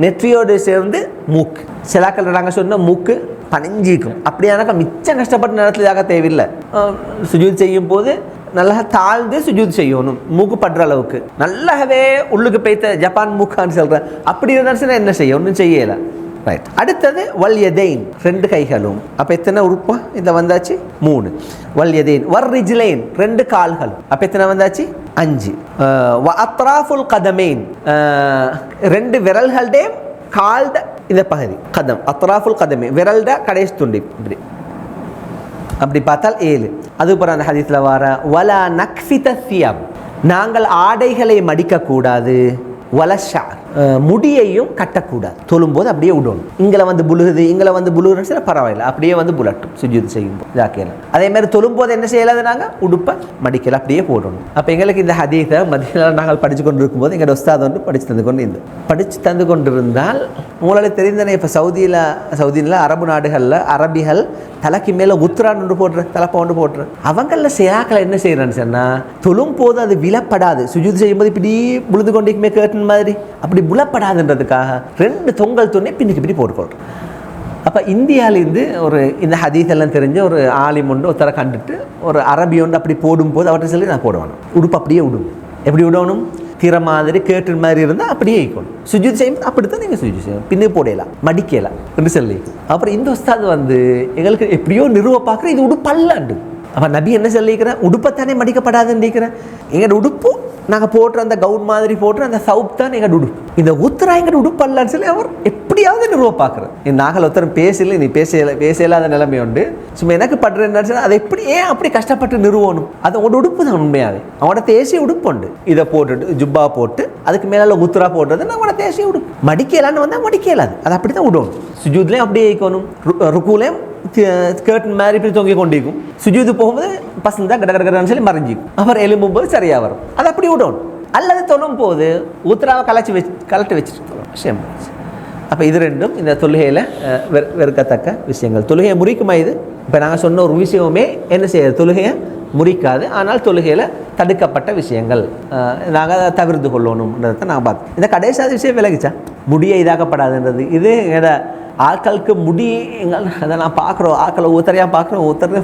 நெற்றியோடு சேர்ந்து மூக்கு. சிலாக்கள் நாங்கள் சொன்ன மூக்கு பணிஞ்சிக்கும், அப்படியானாக்கா மிச்சம் கஷ்டப்பட்ட நேரத்தில் இதாக தேவையில்லை. சுஜூத் செய்யும் போது நல்லா தாழ்ந்து சுஜூத் செய்யணும், மூக்கு படுற அளவுக்கு. நல்லாவே உள்ளுக்கு பெய்த்த ஜப்பான் மூக்கான்னு சொல்கிறேன், அப்படி இருந்தாச்சுன்னா என்ன செய்ய, ஒன்றும் செய்யலை. ரைட். அடுத்தது வல் யதைன், 2 கைகளும். அப்போ எத்தனை உறுப்பா இந்த வந்தாச்சு? 3. வல் யதைன் வர் ரிஜ்லைன், 2 கால்கள். அப்போ எத்தனை வந்தாச்சு? 5. வ அத்ராஃபுல் கதமைன், 2 விரல்களே கால்ட இந்த பகுதி கதம், அத்ராஃபுல் கதமே விரல்ட கடைசி துண்டி, இப்படி அப்படி பார்த்தால் 7. அதுபோல் அந்த ஹதீஸில் வர வலா நக்ஃபித சியாப், நாங்கள் ஆடைகளை மடிக்கக்கூடாது, வலஷா முடியையும் கட்டக்கூடாது. தொழும்போது அப்படியே விடணும். இங்கே வந்து புழுகுது இங்கே வந்து புழுகுன்னு சில பரவாயில்லை, அப்படியே வந்து புலட்டும் சுஜூத் செய்யும் போது இதாக்கலாம். அதே மாதிரி தொழும்போது என்ன செய்யலாது, நாங்கள் உடுப்பை மடிக்கல அப்படியே போடணும். அப்போ எங்களுக்கு இந்த ஹதீஸை மதியம் நாங்கள் படித்து கொண்டு இருக்கும்போது எங்களோட உஸ்தாத் வந்து படித்து தந்து கொண்டு இருந்தோம். படித்து தந்து கொண்டிருந்தால் உங்களால் தெரிந்தனே, இப்போ சவுதியில் அரபு நாடுகளில் அரபிகள் தலைக்கு மேலே உத்ரான் ஒன்று போடுற, தலைப்பை ஒன்று போடுற, அவங்களில் சியாக்களை என்ன செய்கிறான்னு சொன்னால் தொழும் போது அது விழப்படாது. சுஜூத் செய்யும்போது இப்படி புழுது கொண்டிருக்குமே கேட்டன் மாதிரி, அப்படி புலப்படாதுன்றதுக்காக 2 தொங்கல் துணி பின்னுக்கு இப்படி போட்டுக்கொள்கிறோம். அப்போ இந்தியாவிலேருந்து ஒரு இந்த ஹதீஸ் எல்லாம் தெரிஞ்ச ஒரு ஆலிம் ஒன்று ஒருத்தரை கண்டுட்டு ஒரு அரபி ஒன்று அப்படி போடும்போது அவர்கிட்ட சொல்லி நான் போடுவேன், உடுப்பு அப்படியே விடும். எப்படி விடணும், திற மாதிரி கேட்டு மாதிரி இருந்தால் அப்படியே இருக்கணும். சுஜூத் செய்யும் அப்படித்தான் நீங்கள் சுஜூத் செய்யணும், பின்னே போடலாம் மடிக்கலாம் என்று சொல்லி. அப்புறம் இந்த உஸ்தாது வந்து எங்களுக்கு எப்படியோ நிறுவ பார்க்குறேன், இது உடுப்பல்லாண்டு. அப்போ நபி என்ன சொல்லிக்கிறேன், உடுப்பத்தானே மடிக்கப்படாதுன்னு நினைக்கிறேன். எங்களோட உடுப்பு நாங்கள் போட்டுற அந்த கவுன் மாதிரி போட்டுற அந்த சவுப் தான் எங்கள் உடுப்பு, இந்த உத்தரா எங்கள் உடுப்பல்லான்னு சொல்லி அவர் எப்படியாவது நிறுவ பார்க்குறேன். நாங்கள் ஒருத்தரும் பேசல, நீ பேசலாத நிலைமை உண்டு, சும்மா எனக்கு படுறேன்னு அதை எப்படி ஏன் அப்படி கஷ்டப்பட்டு நிறுவணும், அது அவனோட உடுப்பு தான் உண்மையாகவே, அவனோட தேசிய உடுப்பு உண்டு. இதை போட்டுட்டு ஜுப்பா போட்டு அதுக்கு மேலே உத்தரா போடுறது அவனோட தேசிய உடுப்பு. மடிக்கலான்னு வந்தால் மடிக்கலாது, அது அப்படி தான் விடணும். சுஜூத்லேயும் அப்படியே இருக்கணும், ருக்குலேயும் கேட்டன் மாதிரி இப்படி தொங்கி கொண்டிருக்கும். சுஜூது போகும்போது பசங்க தான் கடற்கரைன்னு சொல்லி மறைஞ்சிக்கும். அப்புறம் எலும்பும்போது சரியாக வரும், அது அப்படி விடணும். அல்லது தொழும் போது ஊத்தராவை கலட்டி வச்சுட்டு விஷயம். அப்போ இது 2 இந்த தொழுகையில் வெறுக்கத்தக்க விஷயங்கள். தொழுகையை முறிக்குமா இது? இப்போ நாங்கள் சொன்ன ஒரு விஷயமே என்ன செய்யாது, தொழுகையை முறிக்காது, ஆனால் தொழுகையில் தடுக்கப்பட்ட விஷயங்கள் நாங்கள் அதை தவிர்த்து கொள்ளணுன்றதை நான் பார்த்தேன். இந்த கடைசியாத விஷயம் விலகிச்சா, முடியை இதாக்கப்படாதுன்றது. இது எங்களோட ஆட்களுக்கு முடி எங்கள் அதை நான் பார்க்குறோம், ஆட்களை ஊத்தரையாக பார்க்குறோம், ஊத்தர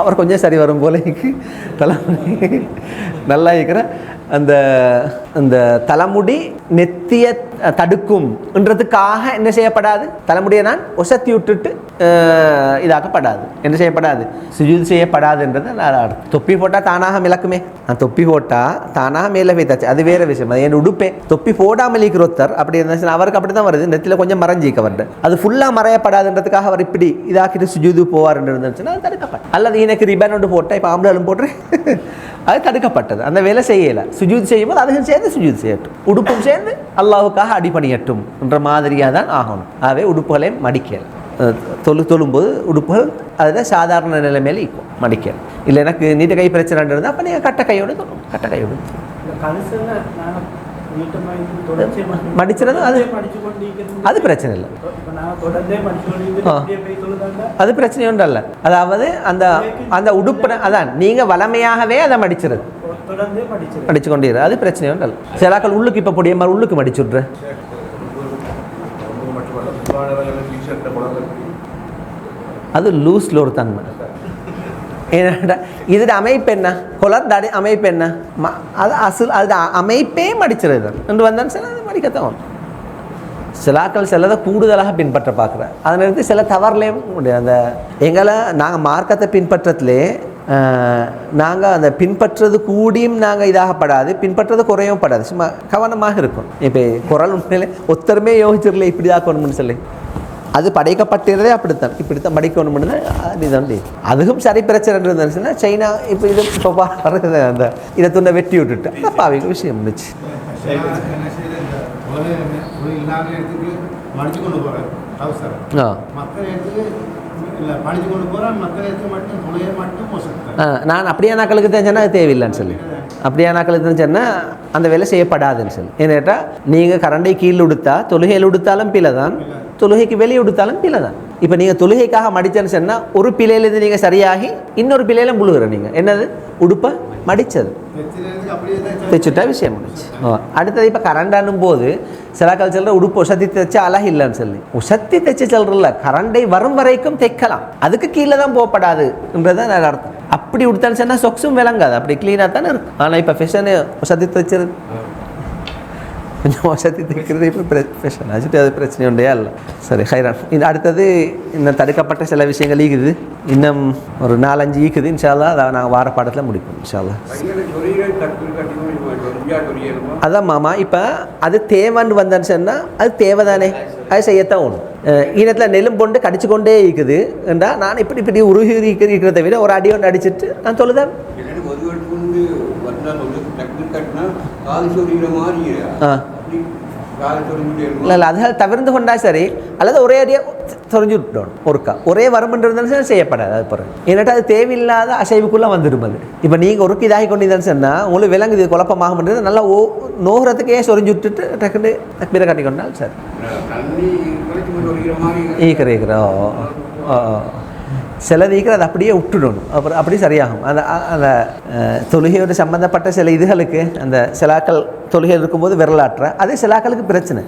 அவர் கொஞ்சம் சரி வரும் போல தலைமுடி நல்லா இருக்கிற அந்த அந்த தலைமுடி நெத்திய தடுக்கும்ன்றதுக்காக என்ன செய்யப்படாது, தலைமுடியை நான் ஒசத்தி விட்டுட்டு இதாக்கப்படாது, என்ன செய்யப்படாது, சுஜூத் செய்யப்படாதுன்றது. தொப்பி போட்டால் தானாக மிளக்குமே, நான் தொப்பி போட்டால் தானாக மேலே வைத்தாச்சு, அது வேறு விஷயம். அது என் உடுப்பே தொப்பி போடாமல் இருக்கிற ஒருத்தர் அப்படி இருந்துச்சுன்னா அவருக்கு அப்படி தான் வருது, நெத்தியில் கொஞ்சம் மறைஞ்சிக்க வருது, அது ஃபுல்லாக மறையப்படாதுன்றதுக்காக அவர் இப்படி இதாக்கிட்டு சுஜூது போவார்ன்னு இருந்துச்சுன்னா அது தடுக்கப்பட்டது. அல்லது எனக்கு ரிபன் ஒன்று போட்டால் இப்போ ஆம்பளாலும் போடுறேன், அது தடுக்கப்பட்டது, அந்த வேலை செய்யலை. சுஜூத் செய்யும்போது அதுவும் சேர்ந்து சுஜூத் செய்யட்டும், உடுப்பும் சேர்ந்து அல்லாஹுக்காக அடிபணியட்டும் என்ற மாதிரியாக தான் ஆகணும். ஆகவே உடுப்புகளை மடிக்கல், தொழும்போது உடுப்புகள் அதில் சாதாரண நிலைமையில இருக்கும், மடிக்கல். இல்லை எனக்கு நீட்ட கை பிரச்சனை இருந்தால் அப்போ நீங்கள் கட்ட கையோடு தொழும், கட்ட கையோடு மடிச்சிருந்தோம், அது பிரச்சனை இல்லை, அது பிரச்சனை ஒன்றும் இல்லை. அதாவது அந்த அந்த உடுப்பு அதான் நீங்கள் வளமையாகவே அதை மடிச்சிருது, மடிச்சு கொண்டே, அது பிரச்சனை ஒன்றும் இல்லை. சிலாக்கள் உள்ளுக்கு இப்போ பொடிய மாதிரி உள்ளுக்கு மடிச்சு விட்றேன். அது லூஸில் ஒரு தன்மை. ஏன்னா இதோட அமைப்பு என்ன, கொலர்டாடி அமைப்பு என்ன, அது அசல் அது அமைப்பே மடிச்சிருது என்று வந்தான்னு சில அது மடிக்கத்தான். சிலாக்கள் சிலதை கூடுதலாக பின்பற்ற பார்க்குறேன். அதில் இருந்து சில தவறுலேயும் முடியாது. அந்த எங்களை நாங்கள் மார்க்கத்தை பின்பற்றத்துலே நாங்கள் அந்த பின்பற்றுறது கூடியும் நாங்கள் இதாகப்படாது, பின்பற்றுறது குறையவும் படாது, சும்மா கவனமாக இருக்கும். இப்போ குரல் உண்மையிலே ஒத்தருமே யோசிச்சிடல இப்படி ஆக்கணும்னு சொல்லி, அது படைக்கப்பட்டிருந்தே இப்படித்தான் படிக்கணும்னு தான். அதுதான் அதுவும் சரி பிரச்சனை இருந்துச்சுன்னா சைனா இப்போ இது இப்போ வர்றது அந்த இதை துண்டை வெட்டி விட்டுட்டு அந்த பாவிக்கு விஷயம் முடிச்சு. நான் அப்படியானாக்களுக்கு தெரிஞ்சேன்னா அது தேவையில்லைன்னு சொல்லி, அப்படியானாக்களுக்கு தெரிஞ்சேன்னா அந்த வேலை செய்யப்படாதுன்னு சொல்லி. ஏன்னு கேட்டால் நீங்கள் கரண்டை கீழே உடுத்தா தொழுகையில் உடுத்தாலும் பிள்ளை தான், தொழுகைக்கு வெளியே உடுத்தாலும் பிள்ளை தான். இப்போ நீங்கள் தொழுகைக்காக மடிச்சேன்னு சொன்னால் ஒரு பிள்ளையிலேருந்து நீங்கள் சரியாகி இன்னொரு பிள்ளையில முழுகிற நீங்கள் என்னது உடுப்பை மடித்தது தைச்சுட்டா விஷயம் முடிச்சு. அடுத்தது இப்போ கரண்டானும் போது சிலாக்கள் சொல்கிற உடுப்பு உசத்தி தைச்சா அழகு இல்லைன்னு சொல்லி, உசத்தி தைச்சு சொல்கிறல்ல கரண்டை வரும் வரைக்கும் தைக்கலாம், அதுக்கு கீழே தான் போகப்படாதுன்றதான் நான் அர்த்தம். அப்படி உடுத்தான்னு சொன்னால் சொக்ஸும் விளங்காது, அப்படி க்ளீனாக தானே இருக்கும். ஆனால் இப்போ ஃபெஷனு உசத்தி தைச்சது கொஞ்சம் வசதி தைக்கிறது இப்போ ஃபேஷன் ஆச்சுட்டு அது பிரச்சனை உண்டையா இல்லை. சரி ஹைரான். இது அடுத்தது இன்னும் தடுக்கப்பட்ட சில விஷயங்கள் ஈக்குது, இன்னும் ஒரு 4-5 ஈக்குது. இன்ஷால்லா அதை நாங்கள் வார பாடத்தில் முடிப்போம் இன்ஷால்லா. அதான் மாமா இப்போ அது தேவைன்னு வந்தேன்னு சொன்னால் அது தேவை தானே, அது செய்யத்தான் ஒன்று. ஈனத்தில் நெலும் கொண்டு கடிச்சு கொண்டே இருக்குது என்றா நான் இப்படி உருகி இருக்கிறத விட ஒரு அடி ஒன்று அடிச்சுட்டு நான் தொழுதேன். இல்லை இல்லை அது தவிர்த்து கொண்டா சரி, அல்லது ஒரே அடியாக சொரிஞ்சு விட்டுடணும். ஒரே வருமன்றது செய்யப்படாது. அது பிறகு ஏன்னாட்டா அது தேவையில்லாத அசைவுக்குள்ளே வந்துடும். அது இப்போ நீங்கள் ஒருக்கு இதாகி கொண்டிருந்தேன்னு சொன்னால் உங்களுக்கு விலங்குது குழப்பமாகன்றது நல்லா நோகிறதுக்கே சொரிஞ்சு விட்டுட்டு டக்குன்னு பிற கட்டி கொண்டால் சரி ஈக்கிறோம். சில ஈக்கிற அதை அப்படியே விட்டுடணும், அப்புறம் அப்படி சரியாகும். அந்த அந்த தொழுகையோடு சம்மந்தப்பட்ட சில இதுகளுக்கு அந்த சிலாக்கள் தொழுகையில் இருக்கும்போது விரலாற்ற அதே சிலாக்களுக்கு பிரச்சனை.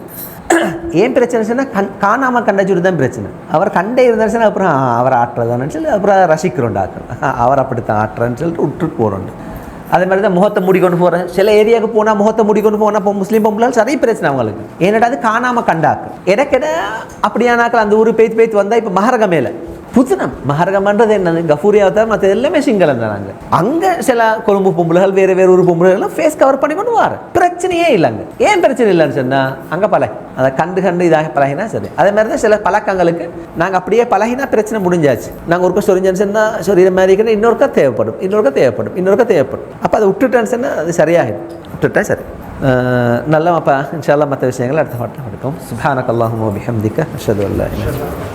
ஏன் பிரச்சனை சொன்னால் காணாமல் கண்டச்சுட்டு தான் பிரச்சனை. அவர் கண்டே இருந்தாச்சுன்னா அப்புறம் அவர் ஆட்டுறதான்னு சொல்லி அப்புறம் ரசிக்கிறோம் டாக்டர், அவர் அப்படித்தான் ஆட்டுறன்னு சொல்லிட்டு விட்டுட்டு போகிறோம். அதே மாதிரி தான் முகத்தை மூடிக்கொண்டு போகிறேன். சில ஏரியாவுக்கு போனால் முகத்தை மூடிக்கொண்டு போனால் இப்போ முஸ்லீம் பொம்பளால் சரி பிரச்சனை அவங்களுக்கு. ஏன்னாடா அது காணாமல் கண்டாக்கு இடக்கிட அப்படியானாக்கள் அந்த ஊர் பேத்து வந்தால் இப்போ மஹரகமேல புதுனம் மஹரகம்ன்றது என்னது கஃபூரியாவை தான் மற்ற எல்லாமே சிங்களம் தான். அங்கே சில கொழும்பு பொம்பளைகள் வேறு ஒரு பொம்பளைகள்லாம் ஃபேஸ் கவர் பண்ணி கொண்டு வர பிரச்சனையே இல்லைங்க. ஏன் பிரச்சனை இல்லைன்னு சொன்னால் அங்கே அதை கண்டு இதாக பழகினா சரி. அதே மாதிரி தான் சில பழக்கங்களுக்கு நாங்கள் அப்படியே பழகினா பிரச்சனை முடிஞ்சாச்சு. நாங்கள் ஒருக்கா சொரிஞ்சேன்னு சொன்னால் சொரிகிற மாதிரி இருக்கிற இன்னொருக்கா தேவைப்படும். அப்போ அதை விட்டுட்டேன்னு சொன்னால் அது சரியாகிடும். விட்டுட்டா சரி நல்ல அப்போ இன்ஷா அல்லாஹ் மற்ற விஷயங்கள் அடுத்த பாட்டில் படிப்போம். சுப்ஹானக அல்லாஹும்ம வ பிஹம்திக அஷ்ஹது அல்லா இலாஹா இல்லா அன்த